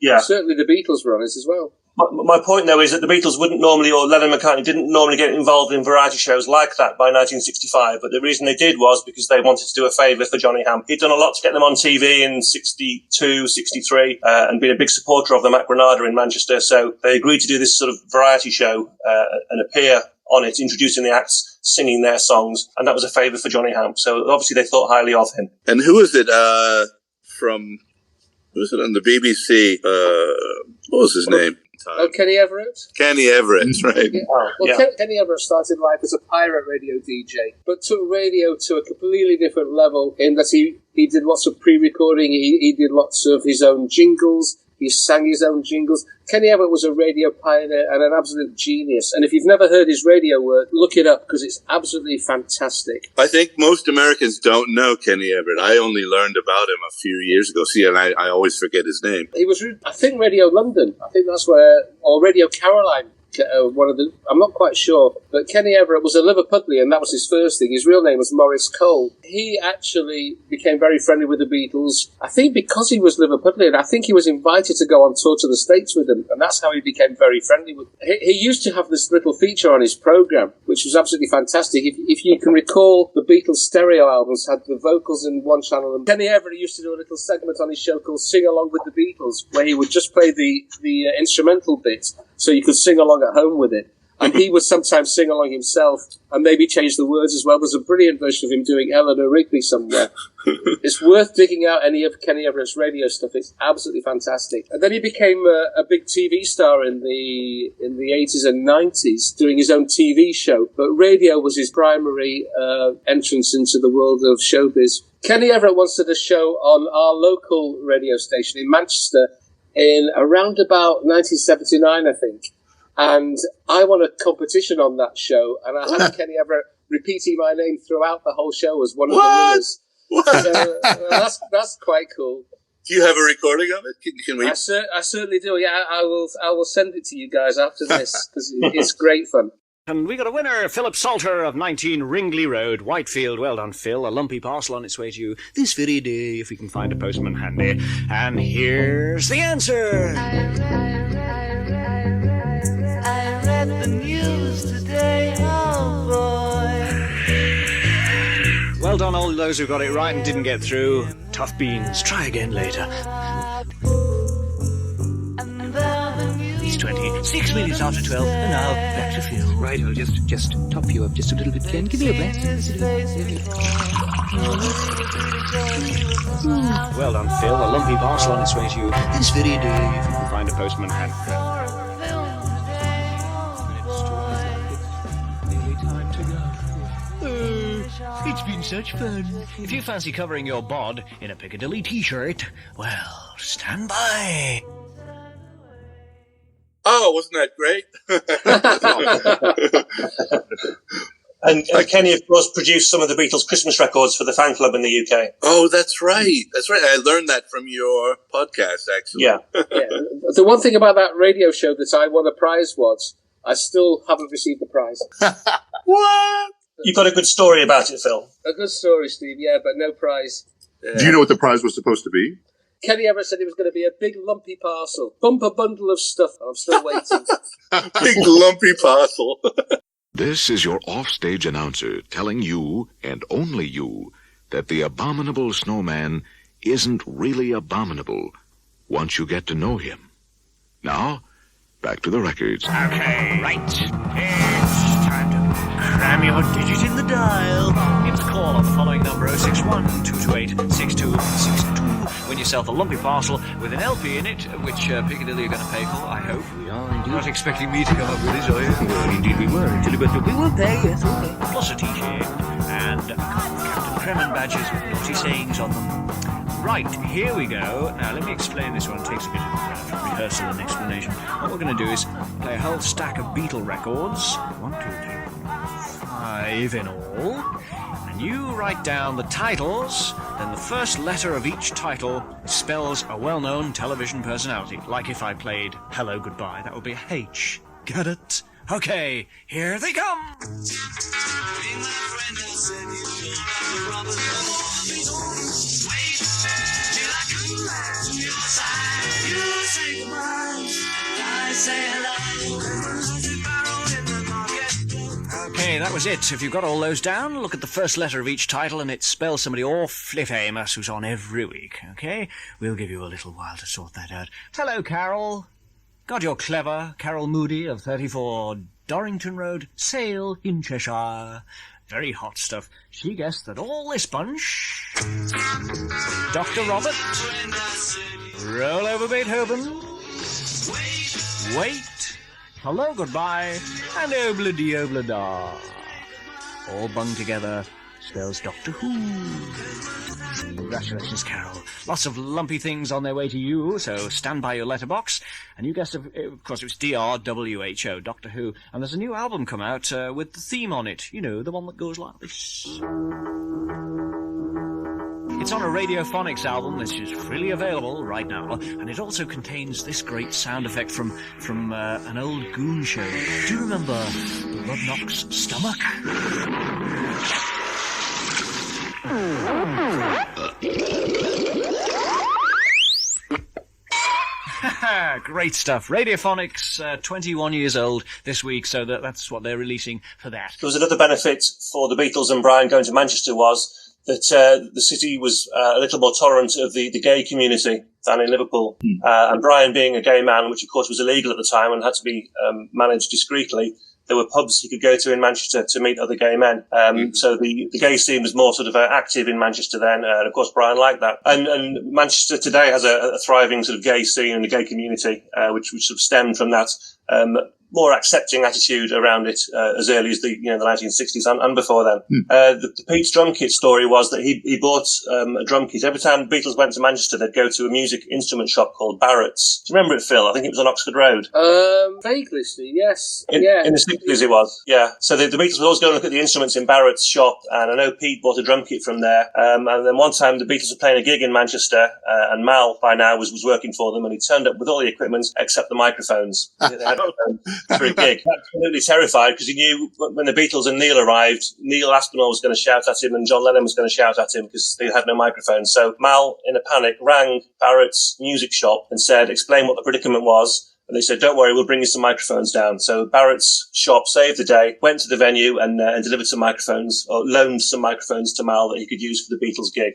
Yeah.
Certainly the Beatles were on it as well.
My point, though, is that the Beatles wouldn't normally, or Lennon and McCartney didn't normally get involved in variety shows like that by 1965, but the reason they did was because they wanted to do a favour for Johnny Ham. He'd done a lot to get them on TV in 62, 63, and been a big supporter of them at Granada in Manchester, so they agreed to do this sort of variety show and appear on it, introducing the acts, singing their songs, and that was a favour for Johnny Ham. So obviously they thought highly of him.
And who is it from... Who was it on the BBC? What was his name?
Oh, Kenny Everett?
Kenny Everett, right.
Yeah. Kenny Everett started life as a pirate radio DJ, but took radio to a completely different level in that he did lots of pre-recording, he did lots of his own jingles, he sang his own jingles. Kenny Everett was a radio pioneer and an absolute genius. And if you've never heard his radio work, look it up because it's absolutely fantastic.
I think most Americans don't know Kenny Everett. I only learned about him a few years ago. See, and I always forget his name.
He was, I think, Radio London. I think that's where, or Radio Caroline. One of the, I'm not quite sure, but Kenny Everett was a Liverpudlian, and that was his first thing. His real name was Maurice Cole. He actually became very friendly with the Beatles, I think because he was Liverpudlian. I think he was invited to go on tour to the States with them, and that's how he became very friendly with them. He used to have this little feature on his program, which was absolutely fantastic. If you can recall, the Beatles stereo albums had the vocals in one channel, and Kenny Everett used to do a little segment on his show called Sing Along with the Beatles, where he would just play the instrumental bit, so you could sing along at home with it. And he would sometimes sing along himself and maybe change the words as well. There's a brilliant version of him doing Eleanor Rigby somewhere. It's worth digging out any of Kenny Everett's radio stuff. It's absolutely fantastic. And then he became a big TV star in the 80s and 90s, doing his own TV show. But radio was his primary entrance into the world of showbiz. Kenny Everett once did a show on our local radio station in Manchester in around about 1979, I think. And I won a competition on that show, and I had Kenny Everett repeating my name throughout the whole show as one of the winners. So, that's quite cool.
Do you have a recording of it? Can we?
I certainly do. Yeah, I will send it to you guys after this because it's great fun.
And we got a winner, Philip Salter of 19 Ringley Road, Whitefield. Well done, Phil. A lumpy parcel on its way to you this very day, if we can find a postman handy. And here's the answer.
I read the news today, oh boy.
Well done, all those who got it right and didn't get through. Tough beans. Try again later. It's 26 minutes after 12, and now back to Phil. Right, I'll just top you up just a little bit, Ken. Give me a breath. Well done, Phil. A lumpy parcel on its way to you this very day, if you can find a postman handy. It's been such fun. If you fancy covering your bod in a Piccadilly t-shirt, well, stand by.
Oh, wasn't that great?
And Kenny, of course, produced some of the Beatles' Christmas records for the fan club in the UK.
Oh, that's right. That's right. I learned that from your podcast, actually.
Yeah.
The one thing about that radio show that I won a prize was I still haven't received the prize.
What?
You've got a good story about it, Phil.
A good story, Steve, yeah, but no prize.
Yeah.
Do you know what the prize was supposed to be?
Kenny Everett said it was going to be a big lumpy parcel. Bumper bundle of stuff. I'm still waiting.
Big lumpy parcel.
This is your offstage announcer telling you, and only you, that the abominable snowman isn't really abominable once you get to know him. Now, back to the records.
Okay, right. It's time to cram your digit in the dial. Give us a call on the following number, 061-228-6262. Win yourself a lumpy parcel with an LP in it, which Piccadilly are going to pay for, I hope. We are indeed. Not expecting me to come up with it, are you? Well, indeed we were, but we will pay, yes, we'll pay. Plus a T-shirt and a couple of Captain Kremen badges with naughty sayings on them. Right, here we go. Now, let me explain this one. It takes a bit of rehearsal and explanation. What we're going to do is play a whole stack of Beatle records. 1, 2, 3, 5 in all. And you write down the titles, then the first letter of each title spells a well-known television personality. Like if I played Hello Goodbye, that would be a H. Got it? Okay, here they come. Okay, that was it. If you've got all those down, look at the first letter of each title and it spells somebody awfully famous who's on every week, okay? We'll give you a little while to sort that out. Hello, Carol. God, you're clever. Carol Moody of 34 Dorrington Road, Sale in Cheshire. Very hot stuff. She guessed that all this bunch... Dr. Robert, Roll Over Beethoven, Wait, Hello, Goodbye, and Obla-dee Obla-da. All bung together spells Doctor Who. Congratulations, Carol. Lots of lumpy things on their way to you, so stand by your letterbox. And you guessed, of course, it was DRWHO, Doctor Who. And there's a new album come out with the theme on it. You know, the one that goes like this. It's on a Radiophonics album, which is freely available right now, and it also contains this great sound effect from an old Goon show. Do you remember Blood Knock's stomach? Great stuff. Radiophonics, 21 years old this week, so that's what they're releasing for that.
There was another benefit for the Beatles and Brian going to Manchester was that the city was a little more tolerant of the gay community than in Liverpool. And Brian being a gay man, which of course was illegal at the time and had to be managed discreetly, there were pubs he could go to in Manchester to meet other gay men. So the gay scene was more sort of active in Manchester then, and of course Brian liked that. And Manchester today has a thriving sort of gay scene and a gay community, which sort of stemmed from that more accepting attitude around it as early as the 1960s and before then. The Pete's drum kit story was that he bought a drum kit. Every time the Beatles went to Manchester, they'd go to a music instrument shop called Barrett's. Do you remember it, Phil? I think it was on Oxford Road.
Vaguely, yes.
In the 60s it was, yeah. So the Beatles would always go and look at the instruments in Barrett's shop, and I know Pete bought a drum kit from there. And then one time the Beatles were playing a gig in Manchester, and Mal, by now, was working for them, and he turned up with all the equipment except the microphones. They had for a gig. Absolutely terrified, because he knew when the Beatles and Neil arrived, Neil Aspinall was going to shout at him and John Lennon was going to shout at him because they had no microphones. So Mal, in a panic, rang Barrett's music shop and said, explain what the predicament was. And they said, don't worry, we'll bring you some microphones down. So Barrett's shop saved the day, went to the venue and delivered some microphones, or loaned some microphones to Mal that he could use for the Beatles gig.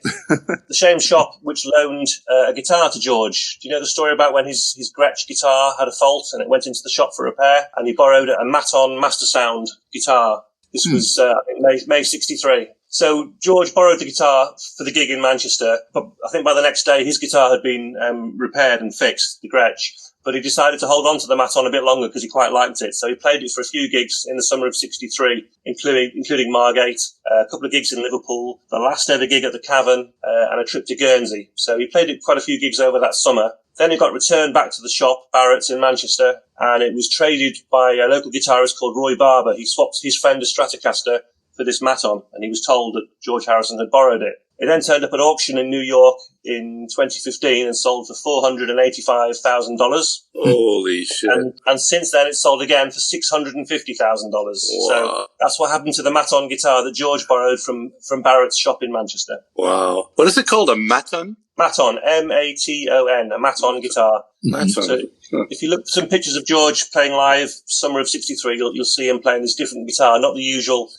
The same shop which loaned a guitar to George. Do you know the story about when his Gretsch guitar had a fault and it went into the shop for repair, and he borrowed a Maton Master Sound guitar? This was, I think, May 63. So George borrowed the guitar for the gig in Manchester, but I think by the next day his guitar had been repaired and fixed, the Gretsch. But he decided to hold on to the Maton a bit longer because he quite liked it. So he played it for a few gigs in the summer of 63, including Margate, a couple of gigs in Liverpool, the last ever gig at the Cavern, and a trip to Guernsey. So he played it quite a few gigs over that summer. Then it got returned back to the shop, Barrett's in Manchester, and it was traded by a local guitarist called Roy Barber. He swapped his Fender Stratocaster for this Maton, and he was told that George Harrison had borrowed it. It then turned up at auction in New York in 2015 and sold for $485,000.
Holy shit.
And since then it's sold again for $650,000. Wow. So that's what happened to the Maton guitar that George borrowed from Barrett's shop in Manchester.
Wow. What is it called? A Maton?
Maton, M-A-T-O-N, a Maton guitar.
Maton.
So if you look at some pictures of George playing live summer of 63, you'll see him playing this different guitar, not the usual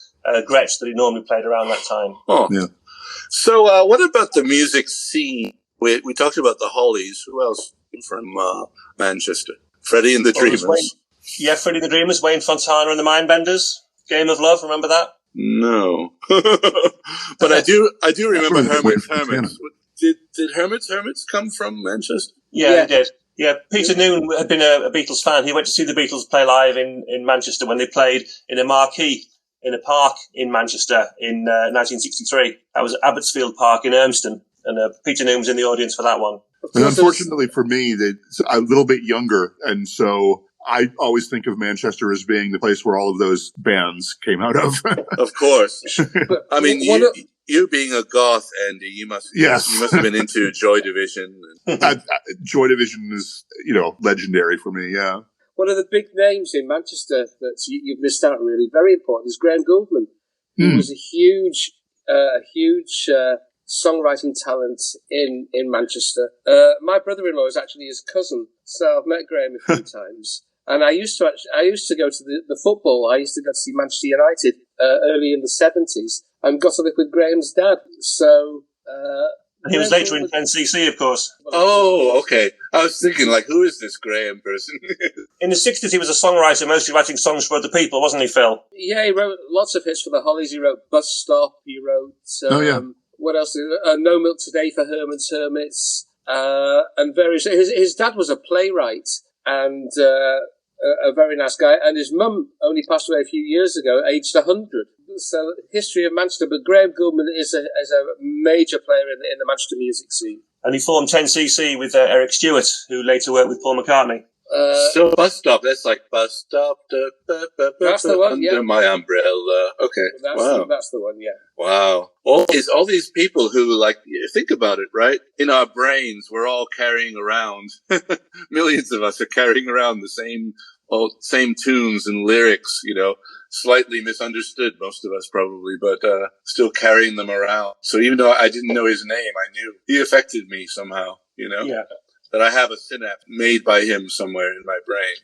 Gretsch that he normally played around that time.
Oh, yeah. So, what about the music scene? We talked about the Hollies. Who else from Manchester? Freddie and the Dreamers.
Freddie and the Dreamers, Wayne Fontana and the Mindbenders. Game of Love, remember that?
No. But I do remember Hermits. Did Hermits come from Manchester?
Yeah, they did. Yeah, Peter Noone had been a Beatles fan. He went to see the Beatles play live in Manchester when they played in a marquee in a park in Manchester in 1963. That was Abbotsfield Park in Urmston, and Peter Noone was in the audience for that one.
And unfortunately for me, they're a little bit younger, and so I always think of Manchester as being the place where all of those bands came out of.
Of course. I mean, you being a goth, Andy, you must have been into Joy Division.
Joy Division is, legendary for me, yeah.
One of the big names in Manchester that you've missed out, really, very important, is Graham Gouldman. He was a huge songwriting talent in Manchester. My brother-in-law is actually his cousin, so I've met Graham a few times. And I used to go to the football. I used to go to see Manchester United early in the 70s, and got to live with Graham's dad. So
he was later in 10cc, of course.
Oh, okay. I was thinking, like, who is this Graham person?
In the 60s, he was a songwriter, mostly writing songs for other people, wasn't he, Phil?
Yeah, he wrote lots of hits for the Hollies. He wrote Bus Stop. He wrote what else? No Milk Today for Herman's Hermits, and various. His dad was a playwright and a very nice guy, and his mum only passed away a few years ago, aged 100. So, history of Manchester, but Graham Goodman is a major player in the Manchester music scene.
And he formed 10cc with Eric Stewart, who later worked with Paul McCartney.
So Bus Stop, that's like Bus Stop,
that's the one,
under my umbrella. Okay,
that's the one, yeah.
Wow. All these people who, like, think about it, right? In our brains, we're all carrying around, millions of us are carrying around the same tunes and lyrics, slightly misunderstood, most of us probably, but still carrying them around. So even though I didn't know his name, I knew he affected me somehow,
Yeah.
That I have a synapse made by him somewhere in my brain,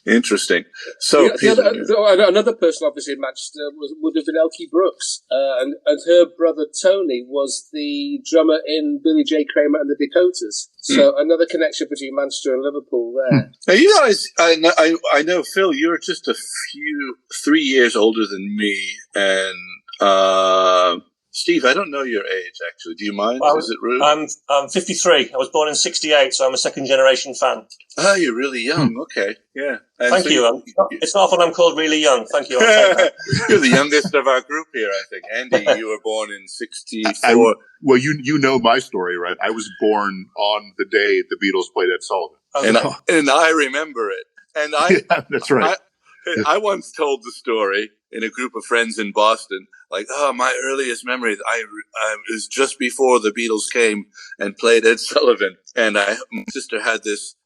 Interesting. So
another person, obviously, in Manchester would have been Elkie Brooks, and her brother Tony was the drummer in Billy J. Kramer and the Dakotas. So another connection between Manchester and Liverpool there.
Now, I know, Phil, you're just 3 years older than me, and Steve, I don't know your age, actually. Do you mind? Is it rude?
I'm 53. I was born in 68, so I'm a second-generation fan.
Oh, you're really young. Okay, yeah. And
Thank you. It's not often I'm called really young. Thank you. I'll take that.
You're the youngest of our group here, I think. Andy, you were born in 64.
Well, you know my story, right? I was born on the day the Beatles played Ed Sullivan.
And I remember it. And
that's right.
I once told the story in a group of friends in Boston, like, my earliest memories, I was just before the Beatles came and played Ed Sullivan. And my sister had this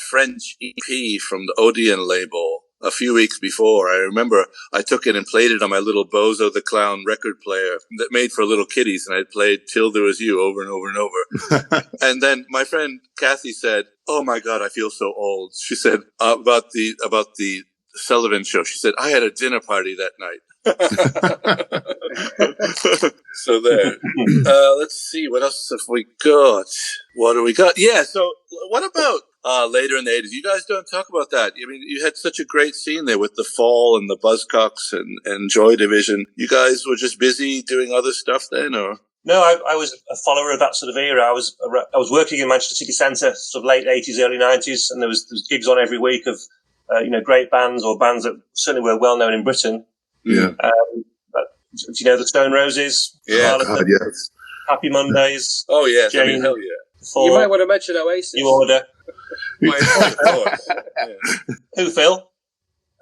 French EP from the Odeon label a few weeks before. I remember I took it and played it on my little Bozo the Clown record player that made for little kiddies, and I played Till There Was You over and over and over. And then my friend Kathy said, "Oh my God, I feel so old." She said about the Sullivan show. She said, "I had a dinner party that night." So there. Let's see. What else have we got? What do we got? Yeah. So what about later in the 80s? You guys don't talk about that. I mean, you had such a great scene there with the Fall and the Buzzcocks and Joy Division. You guys were just busy doing other stuff then, or?
No, I was a follower of that sort of era. I was working in Manchester City Centre, sort of late 80s, early 90s, and there was gigs on every week of great bands or bands that certainly were well known in Britain.
Yeah.
Do you know the Stone Roses?
Yeah.
God, yes.
Happy Mondays.
Oh yes.
Jane,
I mean, hell yeah.
You might want to mention Oasis.
New Order.
Of course.
Who, Phil?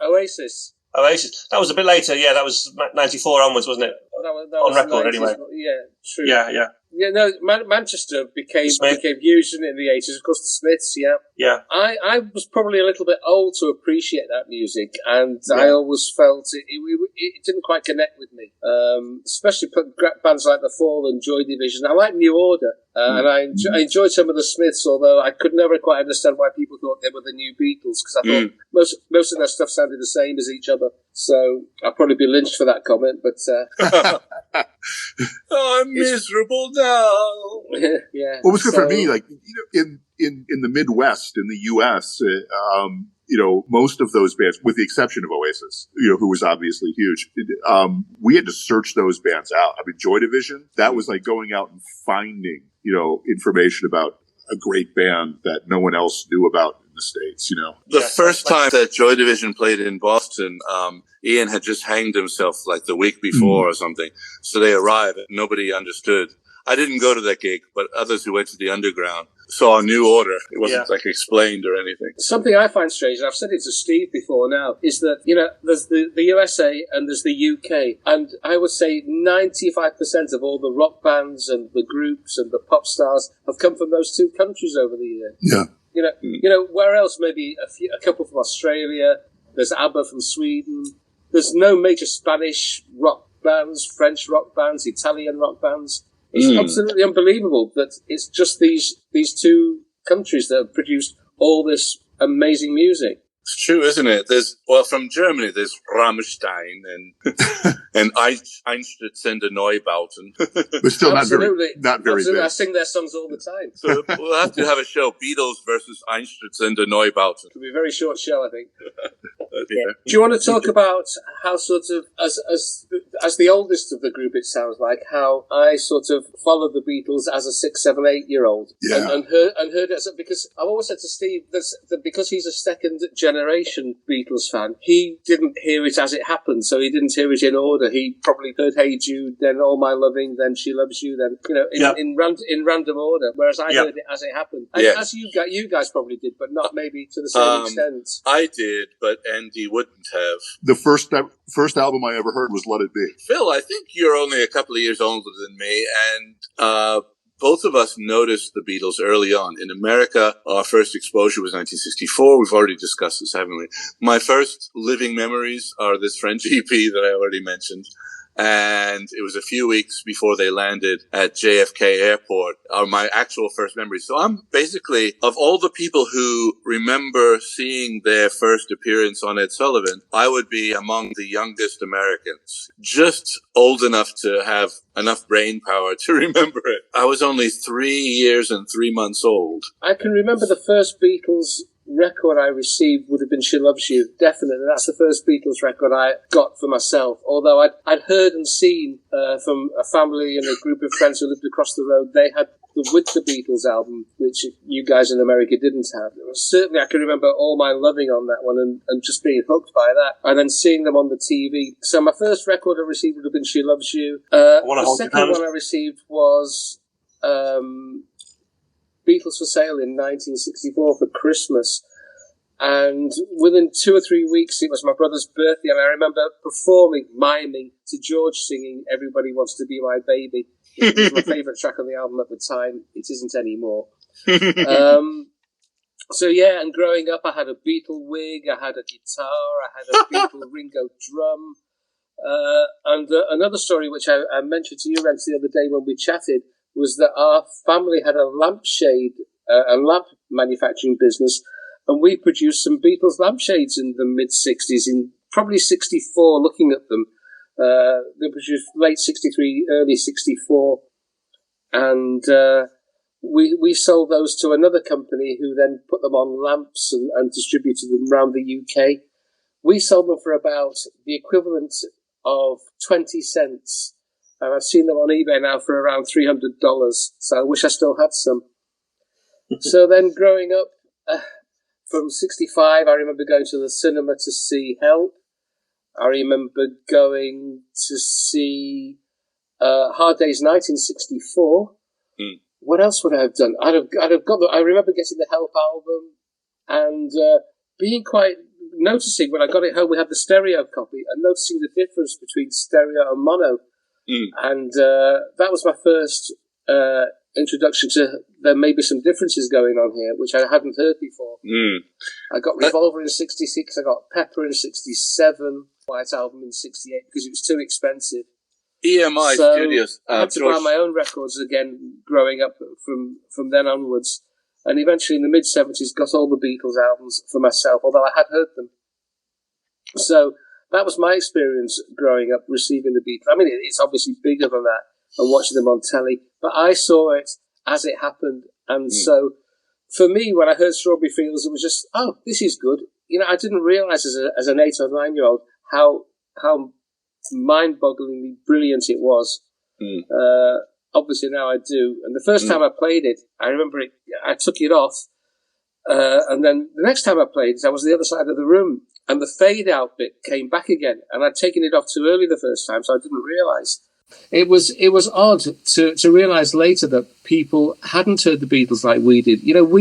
Oasis.
Oasis. That was a bit later. Yeah, that was 94 onwards, wasn't it?
That
on
was
record,
90s,
anyway.
Yeah, true.
Yeah.
Yeah, no, Manchester became huge in the 80s. Of course, the Smiths, yeah.
Yeah.
I was probably a little bit old to appreciate that music, and I always felt it didn't quite connect with me. Especially bands like The Fall and Joy Division. I like New Order, and I enjoyed some of the Smiths, although I could never quite understand why people thought they were the new Beatles, because I thought most of their stuff sounded the same as each other. So I'll probably be lynched for that comment, but...
I'm miserable now.
Yeah.
What was good for me, like, in the Midwest, in the U.S., most of those bands, with the exception of Oasis, who was obviously huge, we had to search those bands out. I mean, Joy Division, that was like going out and finding, information about a great band that no one else knew about in the States,
The first time that Joy Division played in Boston, Ian had just hanged himself like the week before or something. So they arrived and nobody understood. I didn't go to that gig, but others who went to the underground saw a New Order. It wasn't like explained or anything.
Something I find strange, and I've said it to Steve before now, is that, there's the USA and there's the UK. And I would say 95% of all the rock bands and the groups and the pop stars have come from those two countries over the years.
Yeah.
Where else? Maybe a couple from Australia. There's ABBA from Sweden. There's no major Spanish rock bands, French rock bands, Italian rock bands. It's absolutely unbelievable that it's just these two countries that have produced all this amazing music.
It's true, isn't it? From Germany, there's Rammstein and Einstürzende Neubauten.
But still not very big.
I sing their songs all the time.
So we'll have to have a show, Beatles versus Einstürzende Neubauten.
It'll be a very short show, I think.
Yeah.
Do you want to talk about how sort of, as the oldest of the group, it sounds like, how I sort of followed the Beatles as a 6, 7, 8-year-old, and heard it because I've always said to Steve that because he's a second generation Beatles fan, he didn't hear it as it happened, so he didn't hear it in order. He probably heard "Hey Jude," then "All My Loving," then "She Loves You," then in random order. Whereas I heard it as it happened, as you guys probably did, but not maybe to the same extent.
I did, but Andy wouldn't have.
The first album I ever heard was "Let It Be."
Phil, I think you're only a couple of years older than me, and both of us noticed the Beatles early on. In America, our first exposure was 1964. We've already discussed this, haven't we? My first living memories are this French EP that I already mentioned. And it was a few weeks before they landed at JFK Airport, are my actual first memories. So I'm basically, of all the people who remember seeing their first appearance on Ed Sullivan, I would be among the youngest Americans, just old enough to have enough brain power to remember it. I was only 3 years and 3 months old.
I can remember the first Beatles record I received would have been "She Loves You." Definitely, that's the first Beatles record I got for myself. Although I'd heard and seen from a family and a group of friends who lived across the road, they had the With the Beatles album, which you guys in America didn't have. Certainly, I can remember "All My Loving" on that one and just being hooked by that, and then seeing them on the TV. So my first record I received would have been "She Loves You." The second one I received was Beatles for Sale in 1964 for Christmas. And within 2 or 3 weeks, it was my brother's birthday, and I remember miming to George singing "Everybody Wants to Be My Baby." It was my favourite track on the album at the time. It isn't anymore. And growing up, I had a Beatle wig, I had a guitar, I had a Beatle Ringo drum. And another story which I mentioned to you, Rance, the other day when we chatted, was that our family had a lampshade, a lamp manufacturing business, and we produced some Beatles lampshades in the mid-60s, in probably 64, looking at them. They produced late 63, early 64, and we sold those to another company who then put them on lamps and distributed them around the UK. We sold them for about the equivalent of 20 cents. And I've seen them on eBay now for around $300, so I wish I still had some. So then growing up, from 65, I remember going to the cinema to see Help. I remember going to see Hard Day's Night in 64. What else would I have done? I remember getting the Help album and noticing when I got it home, we had the stereo copy, and noticing the difference between stereo and mono. And that was my first introduction to there may be some differences going on here, which I hadn't heard before. I got Revolver in 66, I got Pepper in 67, White Album in 68, because it was too expensive.
EMI Studios.
I had to buy my own records again, growing up from then onwards. And eventually in the mid-70s, got all the Beatles albums for myself, although I had heard them. So that was my experience growing up, receiving the Beatles. I mean, it's obviously bigger than that, and watching them on telly, but I saw it as it happened. And so for me, when I heard Strawberry Fields, it was just, oh, this is good. You know, I didn't realise as an 8 or 9-year-old how mind-bogglingly brilliant it was. Obviously now I do. And the first time I played it, I remember I took it off. And then the next time I played it, I was on the other side of the room, and the fade-out bit came back again. And I'd taken it off too early the first time, so I didn't realise. It was odd to realise later that people hadn't heard the Beatles like we did. You know,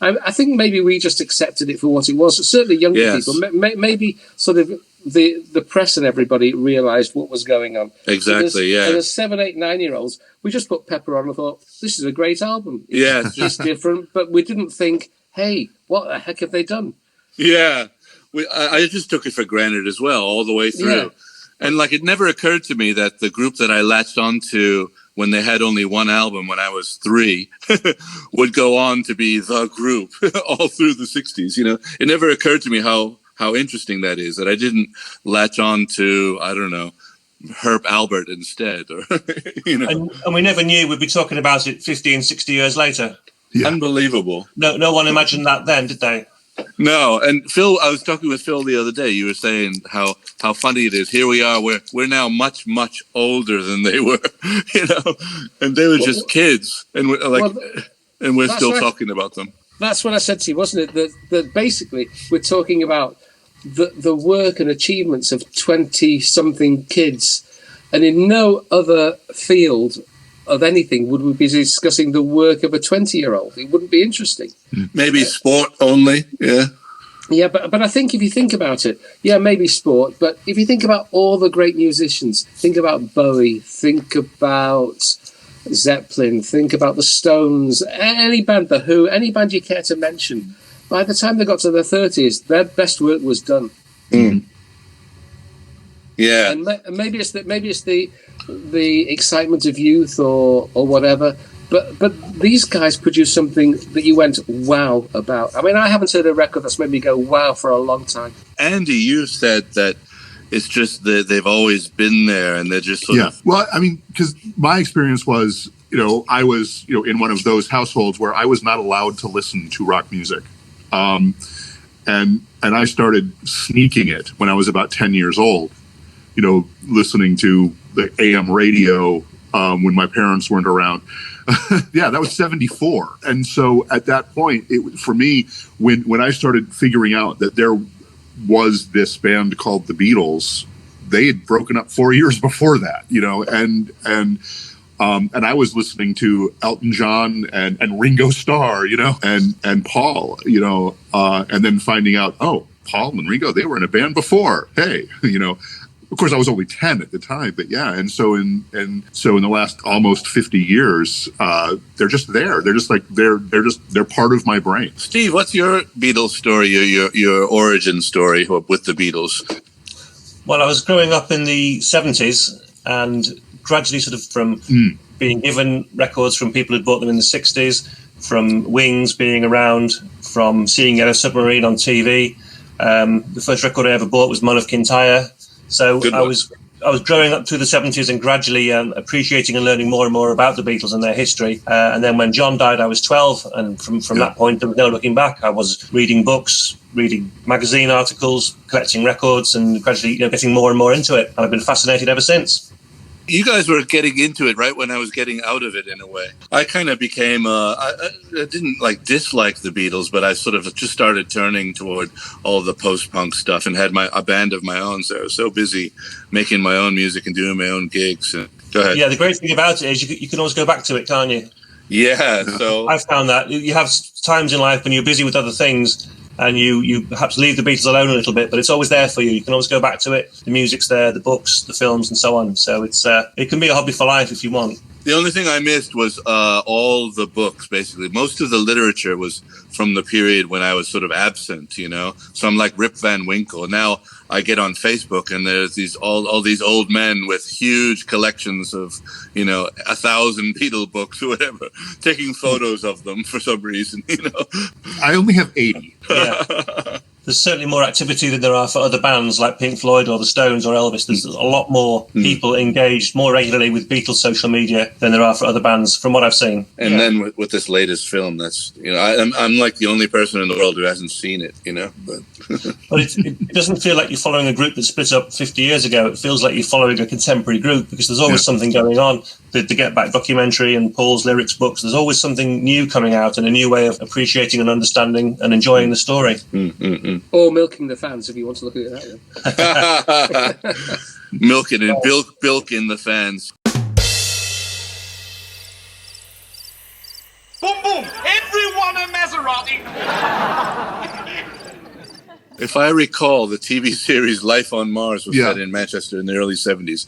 I think maybe we just accepted it for what it was. Certainly younger people, maybe sort of the press and everybody realised what was going on.
Exactly,
And as 7, 8, 9-year-olds, we just put Pepper on and thought, this is a great album. It's different, but we didn't think, hey, what the heck have they done?
Yeah, I just took it for granted as well, all the way through. Yeah. And like, it never occurred to me that the group that I latched onto when they had only one album when I was 3, would go on to be the group all through the 60s. You know, it never occurred to me how interesting that is, that I didn't latch on to, I don't know, Herb Albert instead, or, you know.
And we never knew we'd be talking about it 50 and 60 years later.
Yeah. Unbelievable.
No one imagined that then, did they?
No. And Phil, I was talking with Phil the other day. You were saying how funny it is. Here we are. We're now much, much older than they were, you know, and they were just kids, and we're still talking about them.
That's what I said to you, wasn't it? That basically we're talking about the work and achievements of 20-something kids, and in no other field of anything would we be discussing the work of a 20-year-old. It wouldn't be interesting.
Maybe sport only, yeah.
Yeah, but I think if you think about it, yeah, maybe sport, but if you think about all the great musicians, think about Bowie, think about Zeppelin, think about the Stones, any band, The Who, any band you care to mention, by the time they got to their 30s, their best work was done.
Mm. Yeah,
and maybe it's the excitement of youth or whatever. But these guys produced something that you went wow about. I mean, I haven't heard a record that's made me go wow for a long time.
Andy, you said that it's just that they've always been there, and they're just sort of.
Well, I mean, because my experience was, you know, I was, you know, in one of those households where I was not allowed to listen to rock music. And I started sneaking it when I was about 10 years old, you know, listening to the AM radio when my parents weren't around. Yeah, that was 74. And so at that point, for me, when I started figuring out that there was this band called the Beatles, they had broken up 4 years before that, you know, and I was listening to Elton John and Ringo Starr, you know, and Paul, you know, and then finding out, oh, Paul and Ringo, they were in a band before. Hey, you know, of course I was only 10 at the time, but yeah. And so in the last almost 50 years, they're just there. They're just like, they're part of my brain.
Steve, what's your Beatles story, your origin story with the Beatles?
Well, I was growing up in the 70s and gradually sort of from being given records from people who'd bought them in the 60s, from Wings being around, from seeing Yellow Submarine on TV. The first record I ever bought was Mull of Kintyre. So I was growing up through the 70s and gradually appreciating and learning more and more about the Beatles and their history. And then when John died, I was 12. And from that point, there was no looking back. I was reading books, reading magazine articles, collecting records, and gradually getting more and more into it. And I've been fascinated ever since.
You guys were getting into it right when I was getting out of it, in a way. I kind of became, I didn't dislike the Beatles, but I sort of just started turning toward all the post-punk stuff and had a band of my own. So I was so busy making my own music and doing my own gigs. Go ahead.
Yeah, the great thing about it is you can always go back to it, can't you?
Yeah, so
I've found that you have times in life when you're busy with other things and you perhaps leave the Beatles alone a little bit, but it's always there for you. You can always go back to it. The music's there, the books, the films, and so on. So it can be a hobby for life if you want.
The only thing I missed was all the books, basically. Most of the literature was from the period when I was sort of absent, you know. So I'm like Rip Van Winkle. Now I get on Facebook and there's all these old men with huge collections of, 1,000 Beatle books or whatever, taking photos of them for some reason,
I only have 80.
Yeah. There's certainly more activity than there are for other bands like Pink Floyd or the Stones or Elvis. There's a lot more people engaged more regularly with Beatles social media than there are for other bands, from what I've seen.
And then with this latest film, that's I'm like the only person in the world who hasn't seen it, But
it doesn't feel like you're following a group that split up 50 years ago. It feels like you're following a contemporary group because there's always something going on. The Get Back documentary and Paul's lyrics books, there's always something new coming out and a new way of appreciating and understanding and enjoying the story.
Or milking the fans, if you want to look at it that way.
Milking and bilking the fans.
Boom, boom! Everyone a Maserati!
If I recall, the TV series Life on Mars was set in Manchester in the early 70s.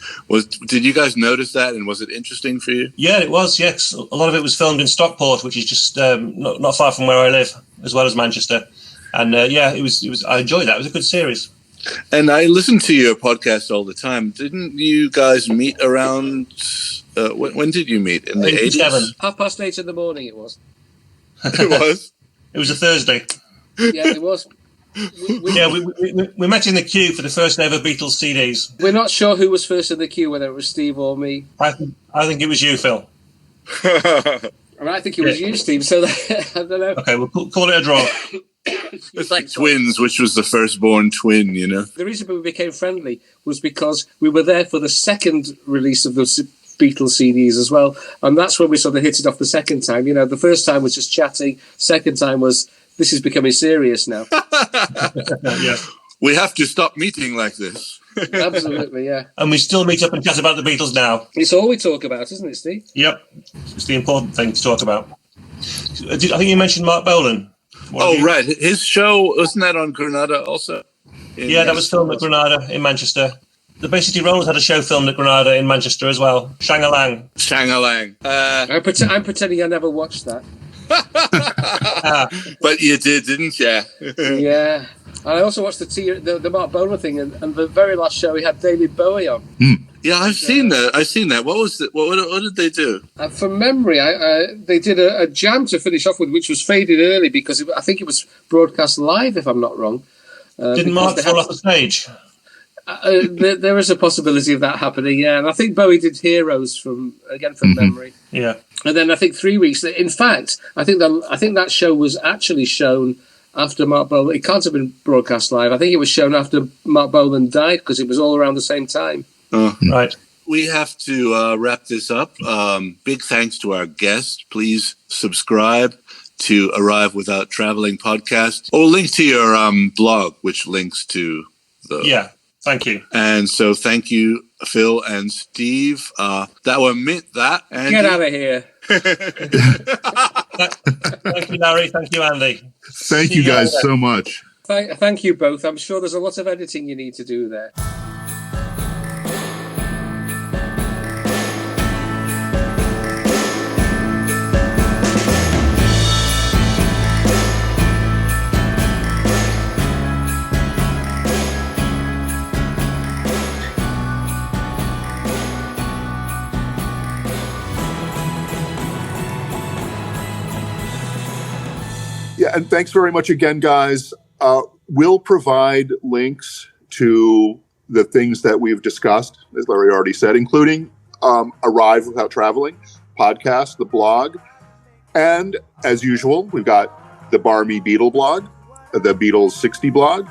Did you guys notice that, and was it interesting for you?
Yeah, it was, yes. A lot of it was filmed in Stockport, which is just not far from where I live, as well as Manchester. And it was. I enjoyed that. It was a good series.
And I listen to your podcast all the time. Didn't you guys meet around... when did you meet? In the 80s?
8:30 in the morning it was.
It was?
It was a Thursday.
Yeah, it was.
We met in the queue for the first ever Beatles CDs.
We're not sure who was first in the queue, whether it was Steve or me.
I think it was you, Phil.
And I think it was you, Steve, so I don't know.
Okay, we'll call it a draw.
It's like twins, which was the firstborn twin, you know?
The reason we became friendly was because we were there for the second release of the Beatles CDs as well, and that's when we sort of hit it off the second time. You know, the first time was just chatting, second time was, this is becoming serious now.
Yeah.
We have to stop meeting like this.
Absolutely, yeah.
And we still meet up and chat about the Beatles now.
It's all we talk about, isn't it, Steve?
Yep. It's the important thing to talk about. I think you mentioned Mark Bolan.
Right. His show, wasn't that on Granada also?
Yeah, that was filmed at Granada in Manchester. The Bay City Rollers had a show filmed at Granada in Manchester as well. Shang-a-lang.
Shang-a-lang.
I'm pretending I never watched that.
But you did, didn't you?
Yeah. And I also watched the Mark Bolan thing, and the very last show he had David Bowie on.
Yeah, I've seen that. What was it? What did they do?
From memory, they did a jam to finish off with, which was faded early because I think it was broadcast live, if I'm not wrong.
Didn't Mark fall off the stage?
There is a possibility of that happening, yeah. And I think Bowie did Heroes from memory.
Yeah.
And then I think 3 weeks. In fact, I think that show was actually shown after Mark Bolan. It can't have been broadcast live. I think it was shown after Mark Bolan died because it was all around the same time.
Right.
We have to wrap this up. Big thanks to our guest. Please subscribe to Arrive Without Traveling podcast, or link to your blog, which links to the...
Yeah, thank you.
And so thank you, Phil and Steve. That were meant that. Andy.
Get out of here.
Thank you, Larry. Thank you, Andy.
Thank you guys so much.
Thank you both. I'm sure there's a lot of editing you need to do there.
Yeah, and thanks very much again, guys. We'll provide links to the things that we've discussed, as Larry already said, including Arrive Without Traveling podcast, the blog, and as usual, we've got the Bar Me Beatle blog, the Beatles60 blog,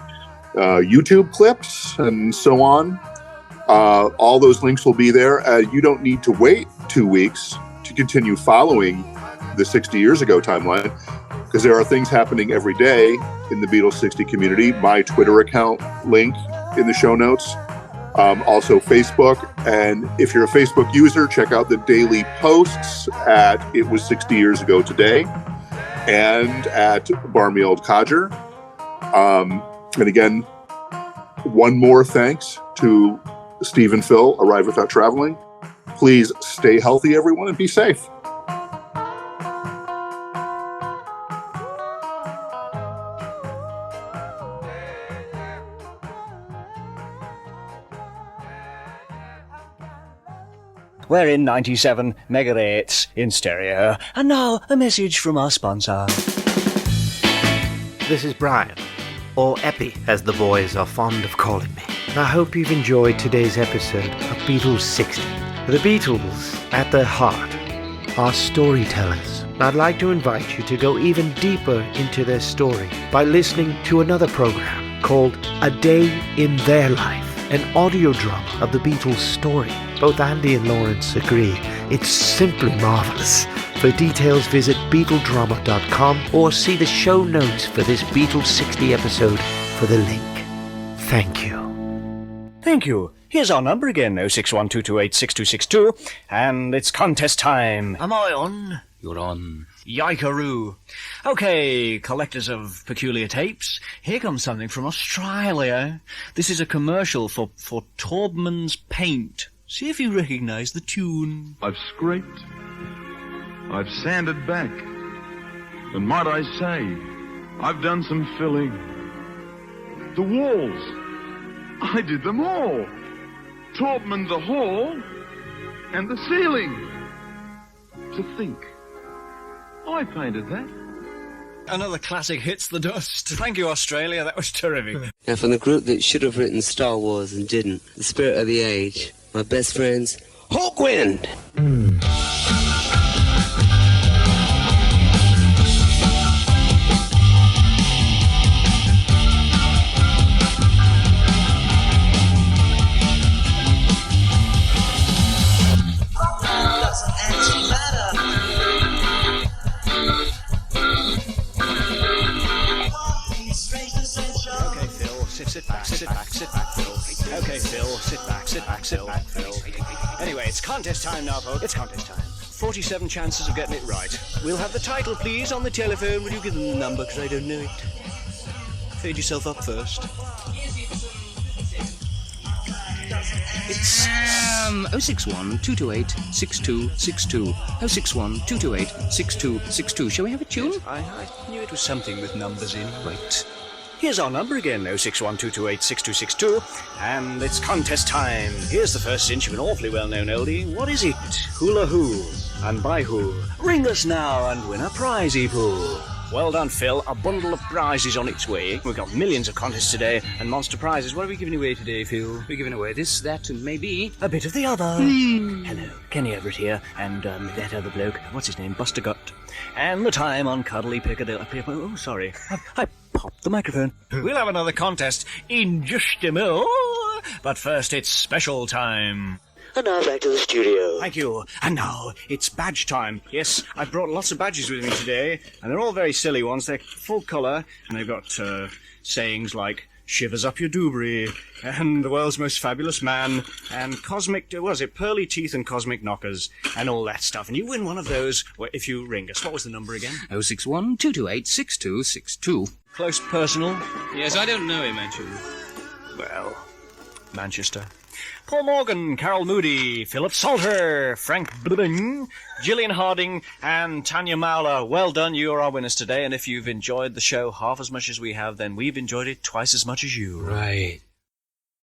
YouTube clips, and so on. All those links will be there. You don't need to wait 2 weeks to continue following the 60 years ago timeline, because there are things happening every day in the Beatles60 community. My Twitter account link in the show notes. Also Facebook. And if you're a Facebook user, check out the daily posts at It Was 60 Years Ago Today and at Barmy Old Codger. And again, one more thanks to Steve and Phil, Arrive Without Traveling. Please stay healthy, everyone, and be safe.
We're in 97 megahertz in stereo. And now, a message from our sponsor.
This is Brian, or Epi, as the boys are fond of calling me. And I hope you've enjoyed today's episode of Beatles60. The Beatles, at their heart, are storytellers. And I'd like to invite you to go even deeper into their story by listening to another program called A Day in Their Life, an audio drama of the Beatles' story. Both Andy and Lawrence agree. It's simply marvelous. For details, visit BeatleDrama.com or see the show notes for this Beatles60 episode for the link. Thank you.
Thank you. Here's our number again, 06122286262, and it's contest time. Am I on? You're on. Yikaroo. Okay, collectors of peculiar tapes, here comes something from Australia. This is a commercial for Taubman's paint. See if you recognize the tune.
I've scraped, I've sanded back, and might I say, I've done some filling. The walls I did them all. Taubman the hall and the ceiling. To think, I painted that.
Another classic hits the dust. Thank you, Australia. That was terrific.
Now, from the group that should have written Star Wars and didn't, the spirit of the age, my best friends, Hawkwind.
Sit back, Phil. Okay, Phil, sit back, Phil. Anyway, it's contest time now, folks. It's contest time. 47 chances of getting it right. We'll have the title, please, on the telephone. Will you give them the number, because I don't know it? Fade yourself up first.
It's 061 228 6262. 061 228 6262. Shall we have a tune?
I knew it was something with numbers in. Right. Here's our number again, 061-228-6262, and it's contest time. Here's the first inch of an awfully well-known oldie. What is it? Hula Who, and by who? Ring us now and win a prizey pool. Well done, Phil. A bundle of prizes on its way. We've got millions of contests today, and monster prizes. What are we giving away today, Phil?
We're giving away this, that, and maybe
a bit of the other. Hello, Kenny Everett here, and that other bloke, what's his name, Buster Gut. And the time on Cuddly Piccadilly. Oh, sorry. I popped the microphone. We'll have another contest in just a minute. But first, it's special time.
And now back to the studio.
Thank you. And now, it's badge time. Yes, I've brought lots of badges with me today, and they're all very silly ones. They're full colour, and they've got sayings like, shivers up your doobry, and the world's most fabulous man, and cosmic, pearly teeth and cosmic knockers, and all that stuff. And you win one of those if you ring us. What was the number again?
061 228 6262.
Close personal?
Yes, I don't know him, actually.
Well, Manchester. Paul Morgan, Carol Moody, Philip Salter, Frank Blibbing, Gillian Harding, and Tanya Mauler. Well done, you are our winners today, and if you've enjoyed the show half as much as we have, then we've enjoyed it twice as much as you.
Right.